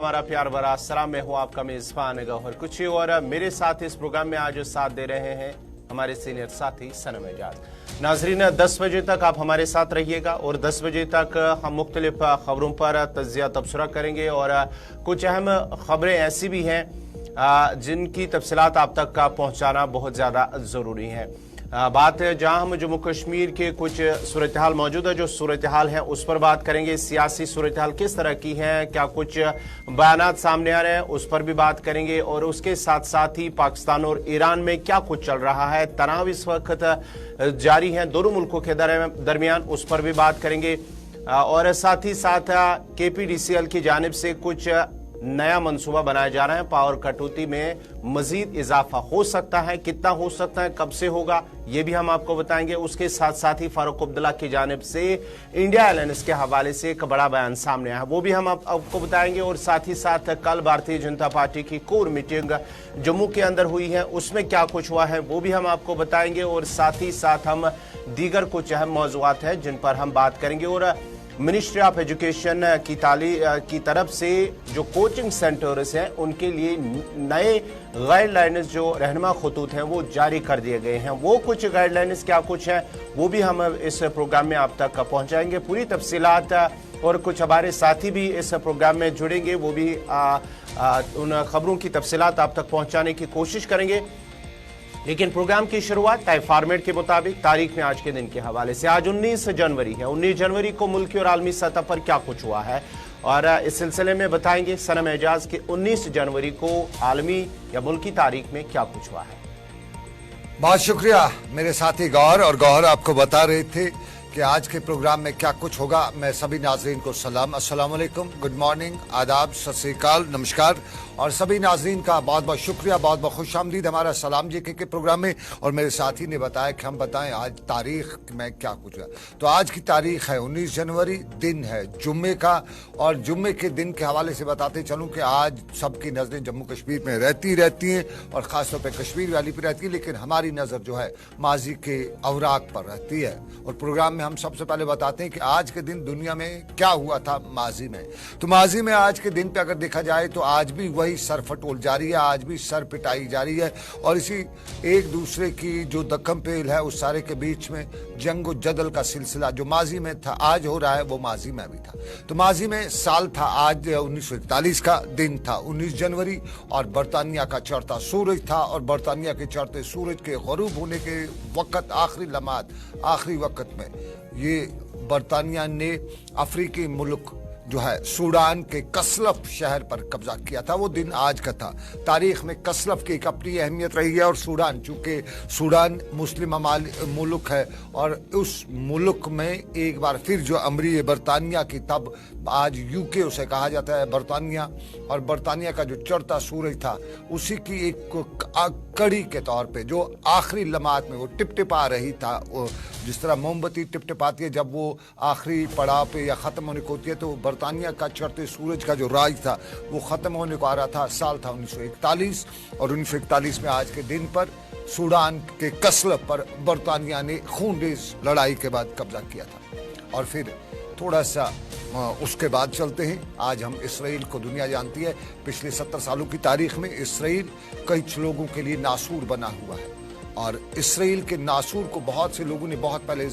हमारा प्यार भरा सलाम। मैं हूं आपका मेजबान गौहर कुची और मेरे साथ इस प्रोग्राम में आज साथ दे रहे हैं हमारे सीनियर साथी सनम एजाज। नाजरीन 10 बजे तक आप हमारे साथ रहिएगा और 10 बजे तक हम मुख्तलिफ खबरों पर तज्जिया तबसरा करेंगे और कुछ अहम खबरें ऐसी भी हैं जिनकी तफसीलात आप तक का पहुंचाना बहुत ज़्यादा ज़रूरी है। बात जहां हम जम्मू कश्मीर के कुछ सूरत हाल मौजूद है, जो सूरत हाल है उस पर बात करेंगे। सियासी सूरत हाल किस तरह की है, क्या कुछ बयानात सामने आ रहे हैं, उस पर भी बात करेंगे। और उसके साथ साथ ही पाकिस्तान और ईरान में क्या कुछ चल रहा है, तनाव इस वक्त जारी है दोनों मुल्कों के दरमियान, उस पर भी बात करेंगे। और साथ ही साथ KPDCL की जानिब से कुछ नया मंसूबा बनाया जा रहा है। पावर कटौती में मजीद इजाफा हो सकता है, कितना हो सकता है, कब से होगा, ये भी हम आपको बताएंगे। उसके साथ साथ ही फारूक अब्दुल्ला की जानिब से इंडिया अलायंस के हवाले से एक बड़ा बयान सामने आया है, वो भी हम आपको बताएंगे। और साथ ही साथ कल भारतीय जनता पार्टी की कोर मीटिंग जम्मू के अंदर हुई है, उसमें क्या कुछ हुआ है वो भी हम आपको बताएंगे। और साथ ही साथ हम दीगर कुछ अहम मौज़ूआत हैं जिन पर हम बात करेंगे। और मिनिस्ट्री ऑफ एजुकेशन की तरफ से जो कोचिंग सेंटर्स हैं उनके लिए नए गाइडलाइंस, जो रहनुमा खतूत हैं, वो जारी कर दिए गए हैं। वो कुछ गाइडलाइंस क्या कुछ हैं वो भी हम इस प्रोग्राम में आप तक पहुंचाएंगे। पूरी तफसीलात और कुछ हमारे साथी भी इस प्रोग्राम में जुड़ेंगे, वो भी उन खबरों की तफसीलात आप तक पहुंचाने की कोशिश करेंगे। लेकिन प्रोग्राम की शुरुआत तय फॉर्मेट के मुताबिक तारीख में आज के दिन के हवाले से। आज 19 जनवरी है। 19 जनवरी को मुल्की और आलमी सतह पर क्या कुछ हुआ है और इस सिलसिले में बताएंगे सनम एजाज के 19 जनवरी को आलमी या मुल्की तारीख में क्या कुछ हुआ है। बहुत शुक्रिया मेरे साथी गौहर। और गौहर आपको बता रहे थे कि आज के प्रोग्राम में क्या कुछ होगा। मैं सभी नाजरीन को सलाम, अस्सलाम वालेकुम, गुड मॉर्निंग, आदाब, सत श्री अकाल, नमस्कार। और सभी नाजरीन का बहुत बहुत शुक्रिया, बहुत बहुत खुश आमदीद हमारा सलाम जी के प्रोग्राम में। और मेरे साथी ने बताया कि हम बताएं आज तारीख में क्या कुछ हुआ। तो आज की तारीख है 19 जनवरी, दिन है जुम्मे का। और जुम्मे के दिन के हवाले से बताते चलूँ कि आज सबकी नजरें जम्मू कश्मीर में रहती हैं और ख़ासतौर पर कश्मीर वाली पर रहती है, लेकिन हमारी नज़र जो है माजी के अवराक पर रहती है। और प्रोग्राम में हम सबसे पहले बताते हैं कि आज के दिन दुनिया में क्या हुआ था माजी में। तो माजी में आज के दिन पे अगर देखा जाए तो आज भी वही सर फटोल जारी है, आज भी सर पिटाई जारी है। और इसी एक दूसरे की जो दक्कम पेल है उस सारे के बीच में जंग जदल का सिलसिला जो माजी में था आज हो रहा है, वो माजी में भी था। तो माजी में साल था आज 1941 का, दिन था 19 जनवरी और बरतानिया का चढ़ता सूरज था। और बरतानिया के चढ़ते सूरज के गरूब होने के वक्त, आखिरी लम्हात, आखिरी वक्त में ये बरतानिया ने अफ्रीकी मुल्क जो है सूडान के कसलफ शहर पर कब्जा किया था। वो दिन आज का था। तारीख में कसलफ की एक अपनी अहमियत रही है। और सूडान, चूंकि सूडान मुस्लिम मुल्क है और उस मुल्क में एक बार फिर जो अमरी बरतानिया की, तब आज UK उसे कहा जाता है बरतानिया, और बरतानिया का जो चढ़ता सूरज था उसी की एक कड़ी के तौर पे जो आखिरी लम्हात में वो टिपटिपा रही था, जिस तरह मोमबत्ती टिपटिपाती है जब वो आखिरी पड़ाव पे या ख़त्म होने को होती है, तो बरतानिया का चढ़ते सूरज का जो राज था वो ख़त्म होने को आ रहा था। साल था 1941 और 1941 में आज के दिन पर सूडान के कसलफ पर बरतानिया ने खूनरेज़ लड़ाई के बाद कब्जा किया था। और फिर थोड़ा सा उसके बाद चलते हैं। आज हम इसराइल को, दुनिया जानती है पिछले 70 सालों की तारीख में इसराइल कई लोगों के लिए नासूर बना हुआ है। और इसराइल के नासूर को बहुत से लोगों ने बहुत पहले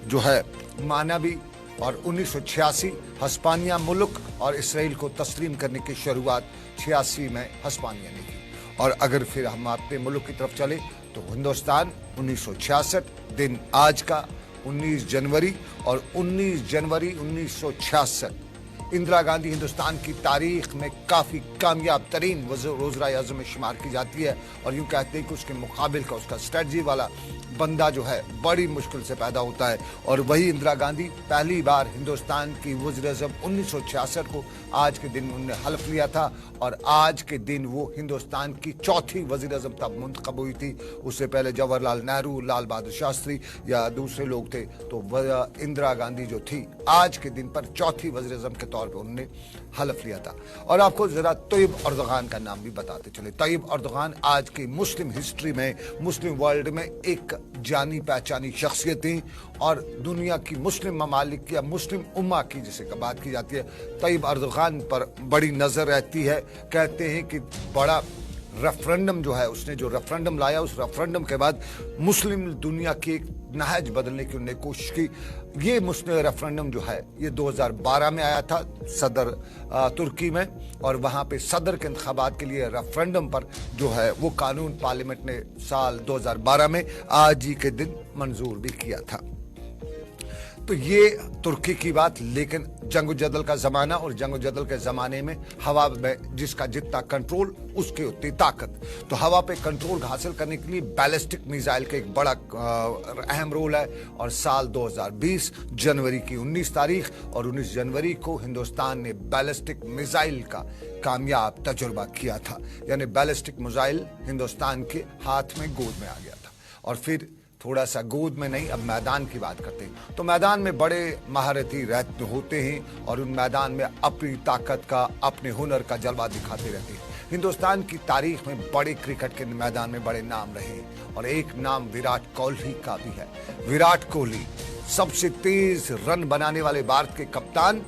जो है माना भी। और 1986 हस्पानिया मुल्क और इसराइल को तस्लीम करने की शुरुआत 86 में हस्पानिया ने की। और अगर फिर हम अपने मुल्क की तरफ चले तो हिंदुस्तान 1966, दिन आज का 19 जनवरी। और 19 जनवरी 1966 इंदिरा गांधी हिंदुस्तान की तारीख में काफ़ी कामयाब तरीन वज़ीर आज़म में शुमार की जाती है। और यूँ कहते हैं कि उसके मुकाबिल का, उसका स्ट्रेटजी वाला बंदा जो है बड़ी मुश्किल से पैदा होता है। और वही इंदिरा गांधी पहली बार हिंदुस्तान की वज़ीर आज़म 1966 को आज के दिन उन्होंने हल्फ लिया था। और आज के दिन वो हिंदुस्तान की चौथी वज़ीर आज़म तब मुंतखब हुई थी। उससे पहले जवाहरलाल नेहरू, लाल बहादुर शास्त्री या दूसरे लोग थे। तो इंदिरा गांधी जो थी आज के दिन पर चौथी वज़ीर आज़म के तौर पर उन्होंने हलफ लिया था। और आपको जरा तैयब अर्दोगान का नाम भी बताते चले। तैयब अर्दोगान आज की मुस्लिम हिस्ट्री में, मुस्लिम वर्ल्ड में एक जानी पहचानी शख्सियत थी और दुनिया की मुस्लिम ममालिक या मुस्लिम उम्मा की जिसे बात की जाती है, तैयब अर्दोगान पर बड़ी नजर रहती है। कहते हैं कि बड़ा रेफरेंडम जो है, उसने जो रेफरेंडम लाया, उस रेफरेंडम के बाद मुस्लिम दुनिया की एक नहज बदलने की उन्होंने कोशिश की। ये मुस्लिम रेफरेंडम जो है ये 2012 में आया था सदर तुर्की में, और वहाँ पे सदर के इंतखाबात के लिए रेफरेंडम पर जो है वो कानून पार्लियामेंट ने साल 2012 में आज ही के दिन मंजूर भी किया था। तो ये तुर्की की बात। लेकिन जंग जदल का जमाना, और जंग जदल के जमाने में हवा में जिसका जितना कंट्रोल उसकी उतनी ताकत। तो हवा पे कंट्रोल हासिल करने के लिए बैलिस्टिक मिसाइल का एक बड़ा अहम रोल है। और साल 2020 जनवरी की 19 तारीख और 19 जनवरी को हिंदुस्तान ने बैलिस्टिक मिसाइल का कामयाब तजुर्बा किया था। यानी बैलिस्टिक मिसाइल हिंदुस्तान के हाथ में, गोद में आ गया था। और फिर थोड़ा सा गोद में नहीं, अब मैदान की बात करते हैं। तो मैदान में बड़े महारथी रहते होते हैं और उन मैदान में अपनी ताकत का, अपने हुनर का जलवा दिखाते रहते हैं। हिंदुस्तान की तारीख में बड़े क्रिकेट के मैदान में बड़े नाम रहे और एक नाम विराट कोहली का भी है। विराट कोहली सबसे तेज रन बनाने वाले भारत के कप्तान,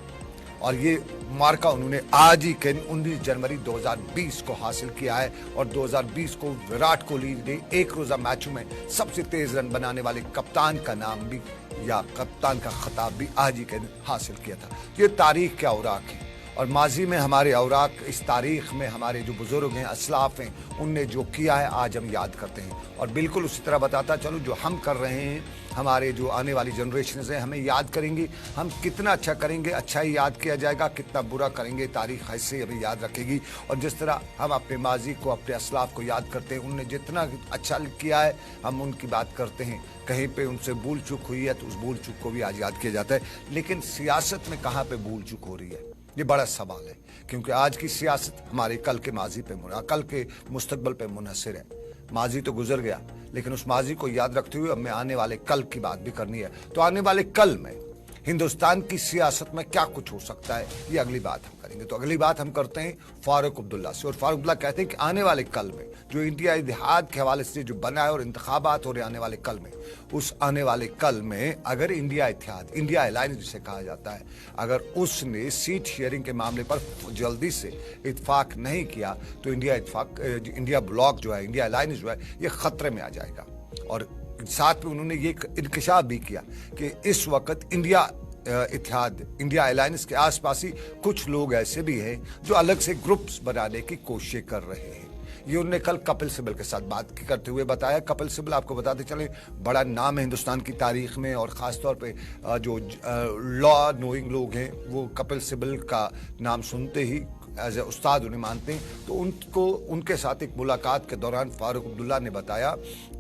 और ये मार्का उन्होंने आज ही के 19 जनवरी 2020 को हासिल किया है। और 2020 को विराट कोहली ने एक रोजा मैचों में सबसे तेज रन बनाने वाले कप्तान का नाम भी या कप्तान का खिताब भी आज ही के दिन हासिल किया था। ये तारीख के औराक है और माजी में हमारे औराक, इस तारीख में हमारे जो बुजुर्ग हैं, असलाफ हैं, उनने जो किया है आज हम याद करते हैं। और बिल्कुल उसी तरह बताता चलो जो हम कर रहे हैं, हमारे जो आने वाली जनरेशन हैं हमें याद करेंगे। हम कितना अच्छा करेंगे अच्छा ही याद किया जाएगा, कितना बुरा करेंगे तारीख ऐसे हमें याद रखेगी। और जिस तरह हम अपने माजी को, अपने असलाफ को याद करते हैं, उनने जितना अच्छा किया है हम उनकी बात करते हैं। कहीं पे उनसे भूल चूक हुई है तो उस भूल चूक को भी आज याद किया जाता है। लेकिन सियासत में कहाँ पे भूल चूक हो रही है, ये बड़ा सवाल है। क्योंकि आज की सियासत हमारे कल के माजी पे, कल के मुस्तकबल पे मुनहसर है। माजी तो गुजर गया, लेकिन उस माजी को याद रखते हुए हमें आने वाले कल की बात भी करनी है। तो आने वाले कल में हिंदुस्तान की सियासत में क्या कुछ हो सकता है, ये अगली बात हम करेंगे। तो अगली बात हम करते हैं फारूक अब्दुल्ला से। और फारूक अब्दुल्ला कहते हैं कि आने वाले कल में जो इंडिया इतिहाद के हवाले से जो बना है और इंतखाबात हो रहे आने वाले कल में, उस आने वाले कल में अगर इंडिया इतिहाद, इंडिया अलायंस जिसे कहा जाता है, अगर उसने सीट शेयरिंग के मामले पर जल्दी से इत्फाक नहीं किया तो इंडिया ब्लॉक जो है, इंडिया अलायंस जो है, ये खतरे में आ जाएगा। और साथ में उन्होंने ये इंकशाफ भी किया कि इस वक्त इंडिया इत्तेहाद, इंडिया अलायंस के आसपास ही कुछ लोग ऐसे भी हैं जो अलग से ग्रुप्स बनाने की कोशिश कर रहे हैं। ये उन्होंने कल कपिल सिब्बल के साथ बात करते हुए बताया। कपिल सिब्बल आपको बताते चले बड़ा नाम है हिंदुस्तान की तारीख में, और ख़ासतौर पे जो लॉ नोइंग लोग हैं वो कपिल सिब्बल का नाम सुनते ही एज ए उस्ताद उन्हें मानते हैं। तो उनके साथ एक मुलाकात के दौरान फारूक अब्दुल्ला ने बताया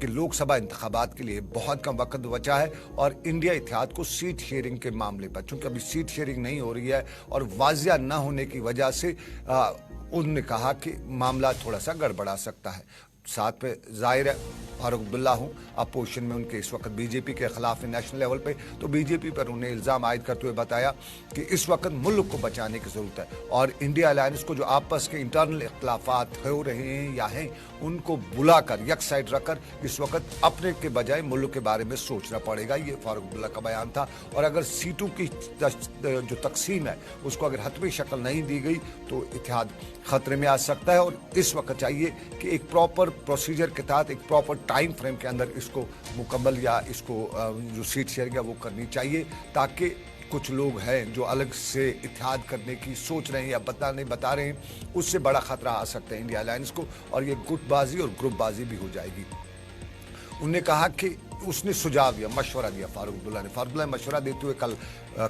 कि लोकसभा इंतखाबात के लिए बहुत कम वक्त बचा है और इंडिया इत्तेहाद को सीट शेयरिंग के मामले पर, चूंकि अभी सीट शेयरिंग नहीं हो रही है और वाजिया न होने की वजह से उन्होंने कहा कि मामला थोड़ा सा गड़बड़ा सकता है। साथ में जाहिर है फारूक अब्दुल्ला हूँ अपोजिशन में उनके इस वक्त बीजेपी के खिलाफ नेशनल लेवल पे, तो बीजेपी पर उन्हें इल्ज़ाम आयद करते हुए बताया कि इस वक्त मुल्क को बचाने की ज़रूरत है और इंडिया अलायंस को जो आपस के इंटरनल इख्तलाफात हो रहे हैं या हैं उनको बुलाकर एक साइड रखकर इस वक्त अपने के बजाय मुल्क के बारे में सोचना पड़ेगा। ये फारूक अब्दुल्ला का बयान था। और अगर सीटों की जो तकसीम है उसको अगर हतमी शक्ल नहीं दी गई तो इत्तेहाद खतरे में आ सकता है। और इस वक्त चाहिए कि एक प्रॉपर प्रोसीजर के तहत, एक प्रॉपर टाइम फ्रेम के अंदर इसको मुकम्मल या इसको जो सीट शेयरिंग है वो करनी चाहिए, ताकि कुछ लोग हैं जो अलग से इत्तेहाद करने की सोच रहे हैं या बता रहे हैं, उससे बड़ा खतरा आ सकता है इंडिया अलायंस को और ये गुटबाजी और ग्रुपबाजी भी हो जाएगी। उन्होंने कहा कि उसने सुझाव दिया, मशवरा दिया फारूक अब्दुल्ला ने। फारूक अब्दुल्ला ने मशवरा देते हुए कल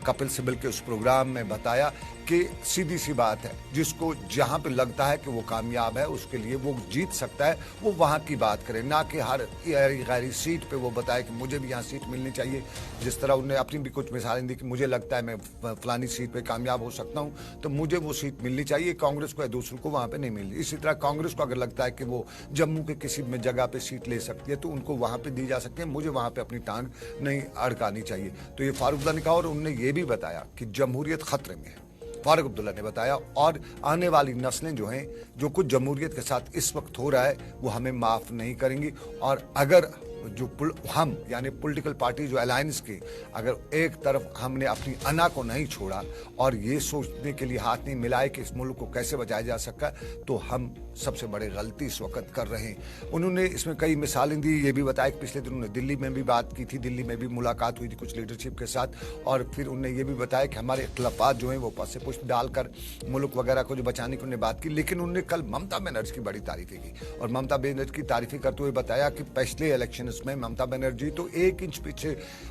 कपिल सिब्बल के उस प्रोग्राम में बताया कि सीधी सी बात है, जिसको जहाँ पे लगता है कि वो कामयाब है उसके लिए वो जीत सकता है, वो वहाँ की बात करे, ना कि हर गैरी सीट पे वो बताए कि मुझे भी यहाँ सीट मिलनी चाहिए। जिस तरह उन्होंने अपनी भी कुछ मिसालें दी कि मुझे लगता है मैं फलानी सीट पे कामयाब हो सकता हूँ तो मुझे वो सीट मिलनी चाहिए, कांग्रेस को या दूसरों को वहाँ पे नहीं मिलनी। इसी तरह कांग्रेस को अगर लगता है कि वो जम्मू के किसी में जगह पे सीट ले सकती है तो उनको वहाँ पे दी जा सकती है, मुझे वहाँ पे अपनी टांग नहीं अड़कानी चाहिए। तो ये फारूक अब्दुल्ला ने कहा और उन्होंने ये भी बताया कि जमहूरियत खतरे में है। फारूक अब्दुल्ला ने बताया और आने वाली नस्लें जो हैं, जो कुछ जमहूरियत के साथ इस वक्त हो रहा है वो हमें माफ़ नहीं करेंगी। और अगर जो हम यानी पॉलिटिकल पार्टी जो अलायंस के, अगर एक तरफ हमने अपनी अना को नहीं छोड़ा और ये सोचने के लिए हाथ नहीं मिलाए कि इस मुल्क को कैसे बचाया जा सकता, तो हम सबसे बड़ी गलती इस वक्त कर रहे हैं। उन्होंने इसमें कई मिसालें दी, ये भी बताया कि पिछले दिनों उन्होंने दिल्ली में भी बात की थी, दिल्ली में भी मुलाकात हुई थी कुछ लीडरशिप के साथ, और फिर उन्होंने ये भी बताया कि हमारे इख्तलाफात जो हैं वो पासे पुष्प डालकर मुल्क वगैरह को जो बचाने की उन्होंने बात की। लेकिन उन्होंने कल ममता बनर्जी की बड़ी तारीफें की और ममता बनर्जी की तारीफें करते हुए बताया कि पिछले इलेक्शन में ममता बनर्जी तो 1 इंच पीछे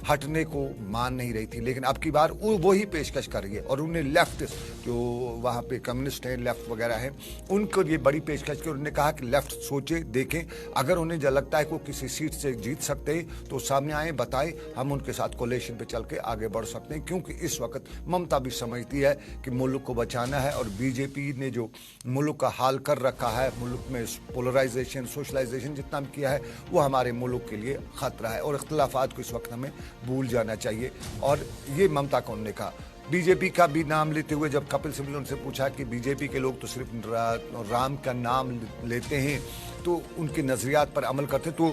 हटने को मान नहीं रही थी, लेकिन अब की बार वही पेशकश कर रही है। और उन्हें लेफ्ट जो वहाँ पे कम्युनिस्ट हैं, लेफ्ट वगैरह हैं, उनको ये बड़ी पेशकश की। उन्होंने कहा कि लेफ्ट सोचे, देखें, अगर उन्हें जो लगता है कि वो किसी सीट से जीत सकते हैं तो सामने आए, बताएं, हम उनके साथ कोलेशन पे चल के आगे बढ़ सकते हैं। क्योंकि इस वक्त ममता भी समझती है कि मुल्क को बचाना है और बीजेपी ने जो मुल्क का हाल कर रखा है, मुल्क में पोलराइजेशन, सोशलाइजेशन जितना भी किया है, वो हमारे मुल्क के लिए खतरा है और इख्तलाफात को इस वक्त हमें भूल जाना चाहिए। और ये ममता को उन्होंने कहा। बीजेपी का भी नाम लेते हुए जब कपिल सिब्बल ने उनसे पूछा कि बीजेपी के लोग तो सिर्फ राम का नाम लेते हैं तो उनके नज़रियात पर अमल करते, तो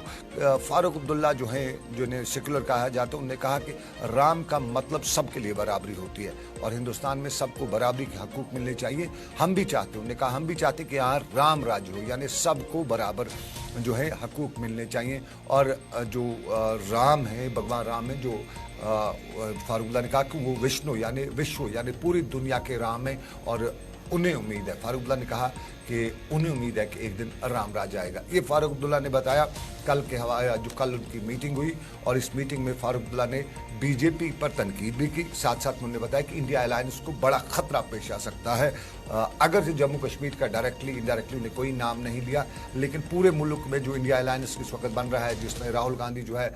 फारूक अब्दुल्ला जो हैं, जिन्हें सेकुलर कहा जाता है, उन्होंने कहा कि राम का मतलब सबके लिए बराबरी होती है और हिंदुस्तान में सबको बराबरी के हकूक़ मिलने चाहिए। हम भी चाहते हैं, उन्होंने कहा हम भी चाहते कि यहाँ राम राज्य हो, यानी सबको बराबर जो है हकूक़ मिलने चाहिए। और जो राम है, भगवान राम है, जो फारूक अब्दुल्ला ने कहा कि वो विष्णु यानी विश्व यानी पूरी दुनिया के राम है और उन्हें उम्मीद है, फारूक अब्दुल्ला ने कहा कि उन्हें उम्मीद है कि एक दिन राम राज आएगा। ये फारूक अब्दुल्ला ने बताया कल के हवाले जो कल उनकी मीटिंग हुई और इस मीटिंग में फारूक अब्दुल्ला ने बीजेपी पर तनकीद भी की। साथ साथ उन्होंने बताया कि इंडिया अलायंस को बड़ा खतरा पेश आ सकता है। अगर से जम्मू कश्मीर का डायरेक्टली इनडायरेक्टली उन्हें कोई नाम नहीं लिया, लेकिन पूरे मुल्क में जो इंडिया अलायंस इस वक्त बन रहा है, जिसमें राहुल गांधी जो है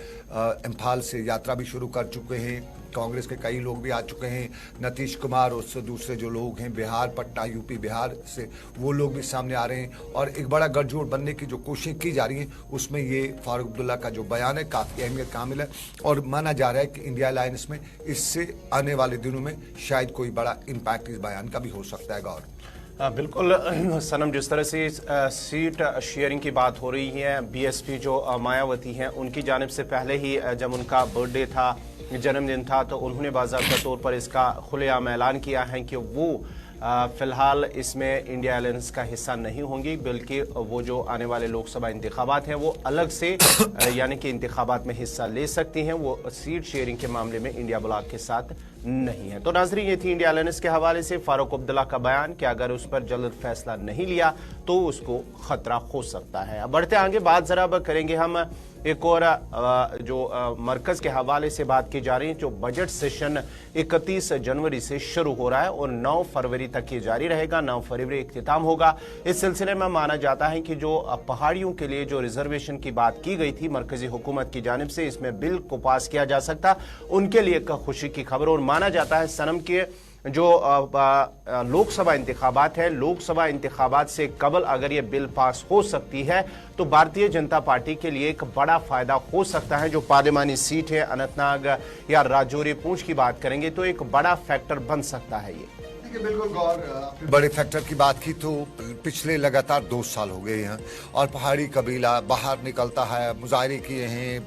इम्फाल से यात्रा भी शुरू कर चुके हैं, कांग्रेस के कई लोग भी आ चुके हैं, नीतीश कुमार और उससे दूसरे जो लोग हैं बिहार, पटना, यूपी, बिहार से वो लोग भी सामने आ रहे हैं और एक बड़ा गठजोड़ बनने की जो कोशिश की जा रही है, उसमें ये फारूक अब्दुल्ला का जो बयान है काफ़ी अहमियत का हामिल है। और माना जा रहा है कि इंडिया अलायंस में इससे आने वाले दिनों में शायद कोई बड़ा इम्पैक्ट इस बयान का भी हो सकता है। गौर बिल्कुल सनम, जिस तरह से सीट शेयरिंग की बात हो रही है, बीएसपी जो मायावती हैं उनकी जानिब से पहले ही जब उनका बर्थडे था, जन्मदिन था, तो उन्होंने बाज़ाब्ता तौर पर इसका खुलेआम ऐलान किया है कि वो फ़िलहाल इसमें इंडिया अलायंस का हिस्सा नहीं होंगी, बल्कि वो जो आने वाले लोकसभा इंतखाबात हैं वो अलग से यानी कि इंतखाबात में हिस्सा ले सकती हैं, वो सीट शेयरिंग के मामले में इंडिया ब्लॉक के साथ नहीं है। तो नाज़रीन, ये थी इंडिया अलायंस के हवाले से फारूक अब्दुल्ला का बयान कि अगर उस पर जल्द फैसला नहीं लिया तो उसको खतरा हो सकता है। अब बढ़ते आगे, बात जरा अब करेंगे हम एक और जो मरकज़ के हवाले से बात की जा रही है। जो बजट सेशन 31 जनवरी से शुरू हो रहा है और 9 फरवरी तक ये जारी रहेगा। 9 फरवरी इख्तिताम होगा। इस सिलसिले में माना जाता है कि जो पहाड़ियों के लिए जो रिजर्वेशन की बात की गई थी मरकजी हुकूमत की जानिब से, इसमें बिल को पास किया जा सकता, उनके लिए एक खुशी की खबर। और माना जाता है सनम के जो लोकसभा इंतखाबात है, लोकसभा इंतखाबात से कबल अगर ये बिल पास हो सकती है तो भारतीय जनता पार्टी के लिए एक बड़ा फायदा हो सकता है। जो पार्लिमानी सीट है अनंतनाग या राजौरी, पूंछ की बात करेंगे तो एक बड़ा फैक्टर बन सकता है ये। बिल्कुल गौर, बड़े फैक्टर की बात की तो पिछले लगातार 2 साल हो गए हैं और पहाड़ी कबीला बाहर निकलता है, मुजाहरे किए हैं,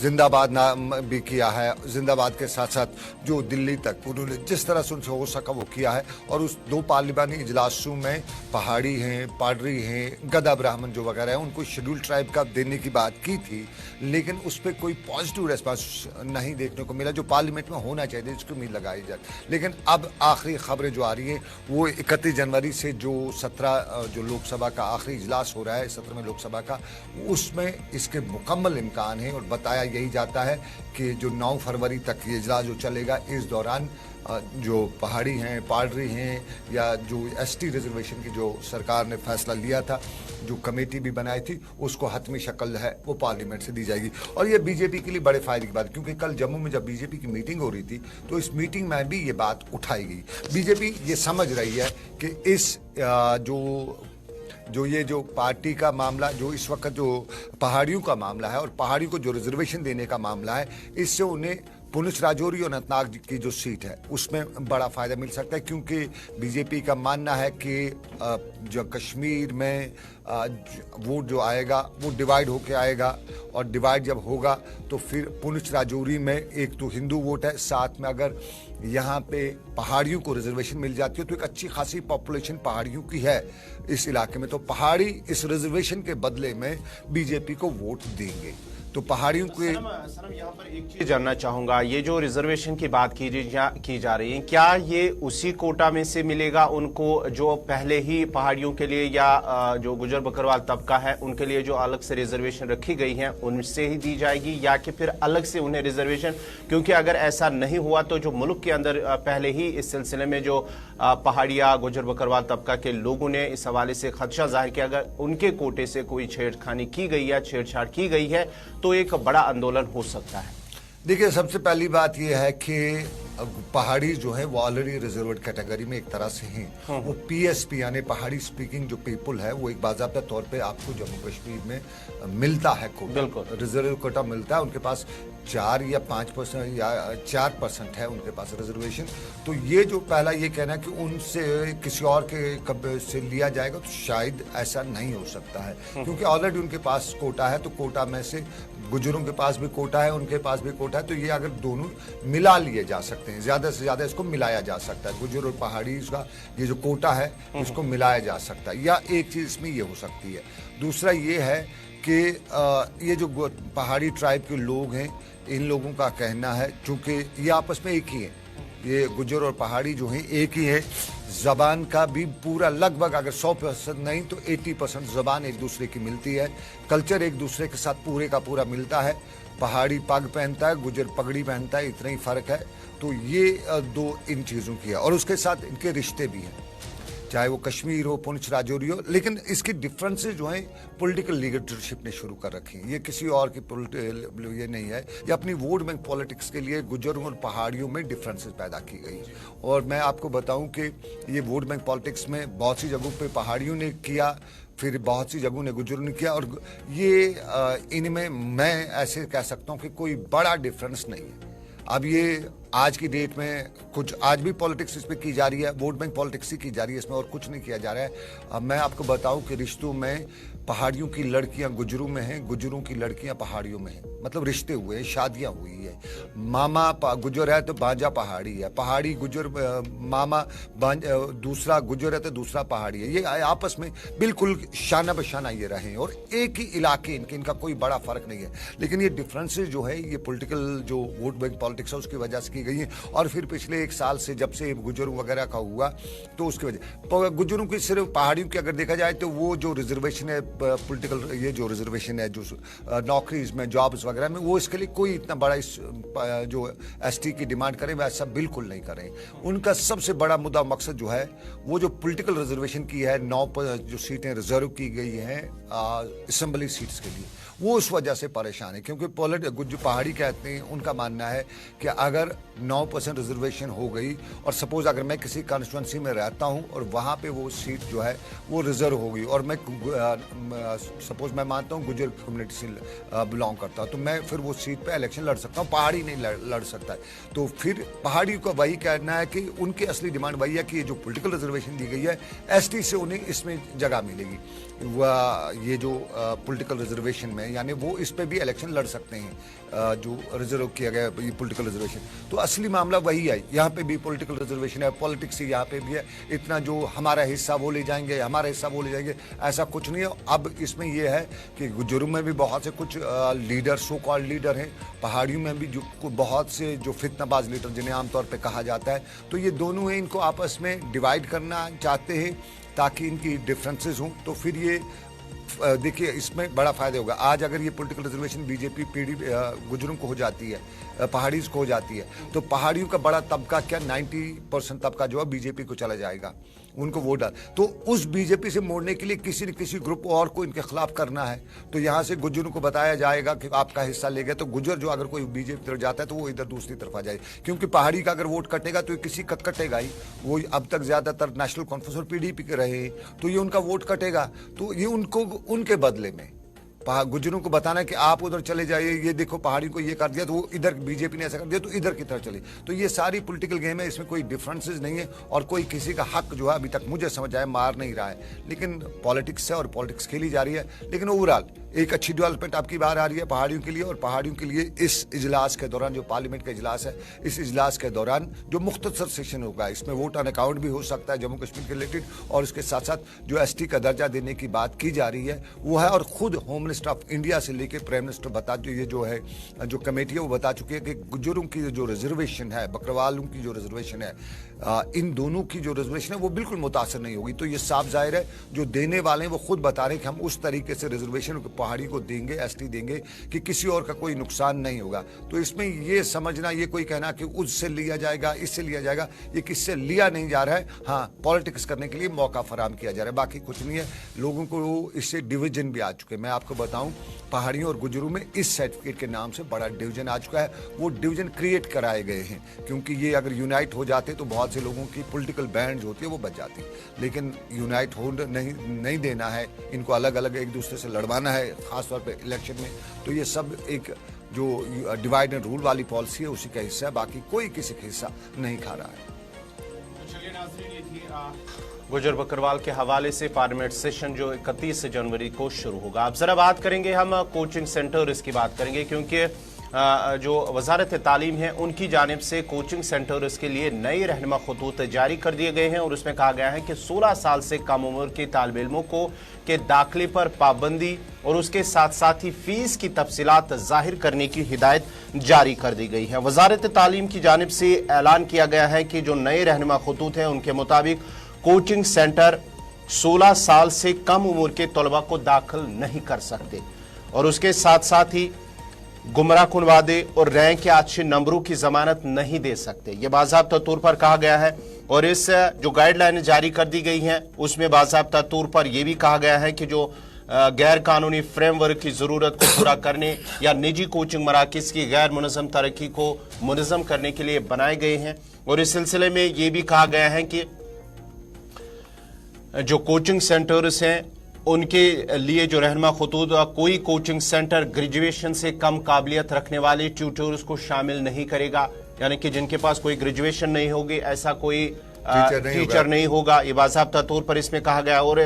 जिंदाबाद नाम भी किया है, जिंदाबाद के साथ साथ जो दिल्ली तक उन्होंने जिस तरह से उनसे हो सका वो किया है। और उस 2 पार्लिमानी इजलासों में पहाड़ी हैं, पाडरी हैं, गदा ब्राह्मण जो वगैरह हैं, उनको शेड्यूल ट्राइब का देने की बात की थी, लेकिन उस पर कोई पॉजिटिव रेस्पॉन्स नहीं देखने को मिला जो पार्लियामेंट में होना चाहिए, जिसकी उम्मीद लगाई जाए। लेकिन अब आखिरी खबरें जो आ रही हैं वो 31 जनवरी से जो 17 जो लोकसभा का आखिरी इजलास हो रहा है, 17वें लोकसभा का, उसमें इसके मुकम्मल इम्कान है। और बताया यही जाता है कि जो 9 फरवरी तक ये इजलास जो चलेगा, इस दौरान जो पहाड़ी हैं, पाडरी हैं या जो एसटी रिजर्वेशन की जो सरकार ने फैसला लिया था, जो कमेटी भी बनाई थी, उसको हतमी शक्ल है वो पार्लियामेंट से दी जाएगी। और ये बीजेपी के लिए बड़े फायदे की बात, क्योंकि कल जम्मू में जब बीजेपी की मीटिंग हो रही थी तो इस मीटिंग में भी ये बात उठाई गई। बीजेपी ये समझ रही है कि इस जो जो ये जो पार्टी का मामला, जो इस वक्त जो पहाड़ियों का मामला है और पहाड़ियों को जो रिजर्वेशन देने का मामला है, इससे उन्हें पुंछ राजौरी और अनंतनाग की जो सीट है उसमें बड़ा फायदा मिल सकता है, क्योंकि बीजेपी का मानना है कि जो कश्मीर में वोट जो आएगा वो डिवाइड होके आएगा, और डिवाइड जब होगा तो फिर पुंछ राजौरी में एक तो हिंदू वोट है, साथ में अगर यहाँ पे पहाड़ियों को रिजर्वेशन मिल जाती है तो एक अच्छी खासी पॉपुलेशन पहाड़ियों की है इस इलाके में, तो पहाड़ी इस रिजर्वेशन के बदले में बीजेपी को वोट देंगे। तो पहाड़ियों के सनम यहाँ पर एक चीज जानना चाहूंगा, ये जो रिजर्वेशन की बात की जा रही है, क्या ये उसी कोटा में से मिलेगा उनको जो पहले ही पहाड़ियों के लिए या जो गुजर बकरवाल तबका है उनके लिए जो अलग से रिजर्वेशन रखी गई है उनसे ही दी जाएगी, या कि फिर अलग से उन्हें रिजर्वेशन? क्योंकि अगर ऐसा नहीं हुआ तो जो मुल्क के अंदर पहले ही इस सिलसिले में जो पहाड़िया गुजर बकरवाल तबका के लोगों ने इस हवाले से खदशा जाहिर किया, अगर उनके कोटे से कोई छेड़खानी की गई या छेड़छाड़ की गई है तो एक बड़ा आंदोलन हो सकता है। देखिए, सबसे पहली बात यह है कि पहाड़ी जो है वो ऑलरेडी रिजर्व्ड कैटेगरी में एक तरह से हैं। वो पीएसपी यानी पहाड़ी स्पीकिंग जो पीपल है वो एक बाज़ाब्ता तौर पे आपको जम्मू कश्मीर में मिलता है कोटा, रिजर्व कोटा मिलता है। उनके पास 4 या 5% या 4% है उनके पास रिजर्वेशन। तो ये जो पहला ये कहना है कि उनसे किसी और के कब्जे से लिया जाएगा, तो शायद ऐसा नहीं हो सकता है, क्योंकि ऑलरेडी उनके पास कोटा है। तो कोटा में से गुजरों के पास भी कोटा है, उनके पास भी कोटा है, तो ये अगर दोनों मिला लिए जा सकते हैं, ज्यादा से ज्यादा इसको मिलाया जा सकता है, गुजर और पहाड़ी का ये जो कोटा है इसको मिलाया जा सकता है, या एक चीज इसमें ये हो सकती है। दूसरा ये है कि ये जो पहाड़ी ट्राइब के लोग हैं, इन लोगों का कहना है चूंकि ये आपस में एक ही है, ये गुजर और पहाड़ी जो हैं एक ही है, ज़बान का भी पूरा लगभग अगर 100% नहीं तो 80% ज़बान एक दूसरे की मिलती है, कल्चर एक दूसरे के साथ पूरे का पूरा मिलता है। पहाड़ी पग पहनता है, गुजर पगड़ी पहनता है, इतना ही फ़र्क है। तो ये दो इन चीज़ों की है, और उसके साथ इनके रिश्ते भी हैं, चाहे वो कश्मीर हो, पुंछ राजौरी हो, लेकिन इसकी डिफरेंसेस जो हैं पॉलिटिकल लीडरशिप ने शुरू कर रखी हैं। ये किसी और की ये नहीं है, ये अपनी वोट बैंक पॉलिटिक्स के लिए गुजरों और पहाड़ियों में डिफरेंसेस पैदा की गई। और मैं आपको बताऊं कि ये वोट बैंक पॉलिटिक्स में बहुत सी जगहों पे पहाड़ियों ने किया, फिर बहुत सी जगहों ने गुजरों ने किया, और ये इनमें मैं ऐसे कह सकता हूँ कि कोई बड़ा डिफरेंस नहीं है। अब ये आज की डेट में कुछ आज भी पॉलिटिक्स इस पे की जा रही है, वोट बैंक पॉलिटिक्स ही की जा रही है, इसमें और कुछ नहीं किया जा रहा है। अब मैं आपको बताऊं कि रिश्तों में पहाड़ियों की लड़कियां गुजरों में हैं, गुजरों की लड़कियां पहाड़ियों में हैं, मतलब रिश्ते हुए हैं, शादियां हुई है। मामा गुजर है तो भांजा पहाड़ी है, पहाड़ी गुजर मामा दूसरा गुजर है तो दूसरा पहाड़ी है। ये आपस में बिल्कुल शाना बशाना ये रहे, और एक ही इलाके इनका कोई बड़ा फर्क नहीं है। लेकिन ये डिफरेंसेस जो है ये पॉलिटिकल जो वोट बैंक पॉलिटिक्स है उसकी वजह से गई है। और फिर पिछले 1 साल से जब से गुजरों वगैरह का हुआ तो उसकी वजह गुजरों की सिर्फ पहाड़ियों की अगर देखा जाए तो वो जो रिजर्वेशन है पॉलिटिकल, ये जो रिजर्वेशन है जो नौकरीज में जॉब्स वगैरह में, वो इसके लिए कोई इतना बड़ा जो एसटी की डिमांड करें वैसा बिल्कुल नहीं करें। उनका सबसे बड़ा मुद्दा मकसद जो है वो जो पॉलिटिकल रिजर्वेशन की है, 9 जो सीटें रिजर्व की गई हैं असेंबली सीट्स के लिए, वो उस वजह से परेशान है। क्योंकि जो पहाड़ी कहते हैं उनका मानना है कि अगर 9% रिजर्वेशन हो गई और सपोज अगर मैं किसी कॉन्स्टिट्यूंसी में रहता हूं और वहां पे वो सीट जो है वो रिजर्व हो गई, और मैं सपोज मैं मानता हूं गुजर कम्युनिटी से बिलोंग करता हूं, तो मैं फिर वो सीट पे इलेक्शन लड़ सकता हूं, पहाड़ी नहीं लड़ सकता है। तो फिर पहाड़ी का वही कहना है कि उनकी असली डिमांड वही है कि ये जो पॉलिटिकल रिजर्वेशन दी गई है एसटी से उन्हें इसमें जगह मिलेगी। ये जो पॉलिटिकल रिजर्वेशन में यानी वो इस पे भी इलेक्शन लड़ सकते हैं, जो रिजर्व किया गया ये पॉलिटिकल रिजर्वेशन। तो असली मामला वही है, यहाँ पे भी पॉलिटिकल रिजर्वेशन है, पॉलिटिक्स ही यहाँ पे भी है। इतना जो हमारा हिस्सा वो ले जाएंगे, हमारा हिस्सा वो ले जाएंगे, ऐसा कुछ नहीं है। अब इसमें ये है कि गुजरों में भी बहुत से कुछ लीडर, सो कॉल्ड लीडर हैं, पहाड़ियों में भी जो बहुत से जो फितनाबाज लीडर जिन्हें आमतौर पर कहा जाता है। तो ये दोनों हैं, इनको आपस में डिवाइड करना चाहते हैं ताकि इनकी डिफरेंसेस हों। तो फिर ये देखिए इसमें बड़ा फायदा होगा। आज अगर ये पॉलिटिकल रिजर्वेशन बीजेपी पीडी गुजरों को हो जाती है, पहाड़ीज को हो जाती है, तो पहाड़ियों का बड़ा तबका क्या 90% तबका जो है बीजेपी को चला जाएगा। उनको वोट डाल, तो उस बीजेपी से मोड़ने के लिए किसी न किसी ग्रुप और को इनके खिलाफ करना है। तो यहाँ से गुज्जरों को बताया जाएगा कि आपका हिस्सा ले गए, तो गुज्जर जो अगर कोई बीजेपी तरफ जाता है तो वो इधर दूसरी तरफ आ जाए, क्योंकि पहाड़ी का अगर वोट कटेगा तो ये किसी का कटेगा ही। वो अब तक ज्यादातर नेशनल कॉन्फ्रेंस और पीडीपी के रहे, तो ये उनका वोट कटेगा। तो ये उनको उनके बदले में गुज्जरों को बताना कि आप उधर चले जाइए, ये देखो पहाड़ी को ये कर दिया तो वो इधर बीजेपी ने ऐसा कर दिया तो इधर की तरफ चले। तो ये सारी पॉलिटिकल गेम है, इसमें कोई डिफरेंसेस नहीं है और कोई किसी का हक जो है अभी तक मुझे समझ आया मार नहीं रहा है। लेकिन पॉलिटिक्स है और पॉलिटिक्स खेली जा रही है। लेकिन ओवरऑल एक अच्छी डेवलपमेंट आपकी बाहर आ रही है पहाड़ियों के लिए। और पहाड़ियों के लिए इस इजलास के दौरान, जो पार्लियामेंट का इजलास है, इस इजलास के दौरान जो मुख्तसर सेशन होगा, इसमें वोट ऑन अकाउंट भी हो सकता है जम्मू कश्मीर के रिलेटेड, और इसके साथ साथ जो एसटी का दर्जा देने की बात की जा रही है वो है। और खुद होम मिनिस्टर ऑफ इंडिया से लेके प्राइम मिनिस्टर बता, ये जो है जो कमेटी है वो बता चुकी है कि गुज्जरों की जो रिजर्वेशन है, बकरवालों की जो रिजर्वेशन है, इन दोनों की जो रिजर्वेशन है वो बिल्कुल मुतासर नहीं होगी। तो ये साफ जाहिर है जो देने वाले हैं वो खुद बता रहे हैं कि हम उस तरीके से रिजर्वेशन पहाड़ी को देंगे, एसटी देंगे कि किसी और का कोई नुकसान नहीं होगा। तो इसमें ये समझना, ये कोई कहना कि उससे लिया जाएगा, इससे लिया जाएगा, ये किससे लिया नहीं जा रहा है। हाँ, पॉलिटिक्स करने के लिए मौका फराहम किया जा रहा है, बाकी कुछ नहीं है। लोगों को इससे डिवीजन भी आ चुके हैं। मैं आपको बताऊं, पहाड़ियों और गुज्जरों में इस सर्टिफिकेट के नाम से बड़ा डिवीजन आ चुका है। वो डिवीजन क्रिएट कराए गए हैं, क्योंकि ये अगर यूनाइट हो जाते तो बहुत से लोगों की पॉलिटिकल बैंड जो होती है वो बच जाती। लेकिन यूनाइट हो नहीं देना है, इनको अलग अलग एक दूसरे से लड़वाना है, खासतौर पे इलेक्शन में। तो ये सब एक जो डिवाइड एंड रूल वाली पॉलिसी है उसी का हिस्सा है, बाकी कोई किसी का हिस्सा नहीं खा रहा है। गुज्जर बकरवाल के हवाले से पार्लियामेंट सेशन जो 31 जनवरी को शुरू होगा। अब जरा बात करेंगे हम कोचिंग सेंटर, इसकी बात करेंगे, क्योंकि जो वजारत तालीम है उनकी जानिब से कोचिंग सेंटर इसके लिए नए रहनुमा खतूत जारी कर दिए गए हैं। और उसमें कहा गया है कि 16 साल से कम उम्र के तालिब इल्मों को के दाखिले पर पाबंदी और उसके साथ साथ ही फीस की तफसीलात जाहिर करने की हिदायत जारी कर दी गई है। वजारत तालीम की जानिब से ऐलान किया गया है कि जो नए रहनुमा खतूत हैं उनके मुताबिक कोचिंग सेंटर 16 साल से कम उम्र के तलबा को दाखिल नहीं कर सकते और उसके साथ साथ ही गुमराह कुन वादे और रैंक या अच्छे नंबरों की जमानत नहीं दे सकते। ये बाज़ाब्ता तौर पर कहा गया है। और इस जो गाइडलाइन जारी कर दी गई हैं उसमें बाज़ाब्ता तौर पर यह भी कहा गया है कि जो गैर कानूनी फ्रेमवर्क की जरूरत को पूरा करने या निजी कोचिंग मराकज की गैर मुनज़्ज़म तरक्की को मुनज़्ज़म करने के लिए बनाए गए हैं। और इस सिलसिले में यह भी कहा गया है कि जो कोचिंग सेंटर्स हैं उनके लिए जो रहनुमा खतूत, कोई कोचिंग सेंटर ग्रेजुएशन से कम काबिलियत रखने वाले ट्यूटर्स को शामिल नहीं करेगा, यानी कि जिनके पास कोई ग्रेजुएशन नहीं होगी, ऐसा कोई टीचर नहीं होगा। ये बाज़ाब्ता तौर पर इसमें कहा गया। और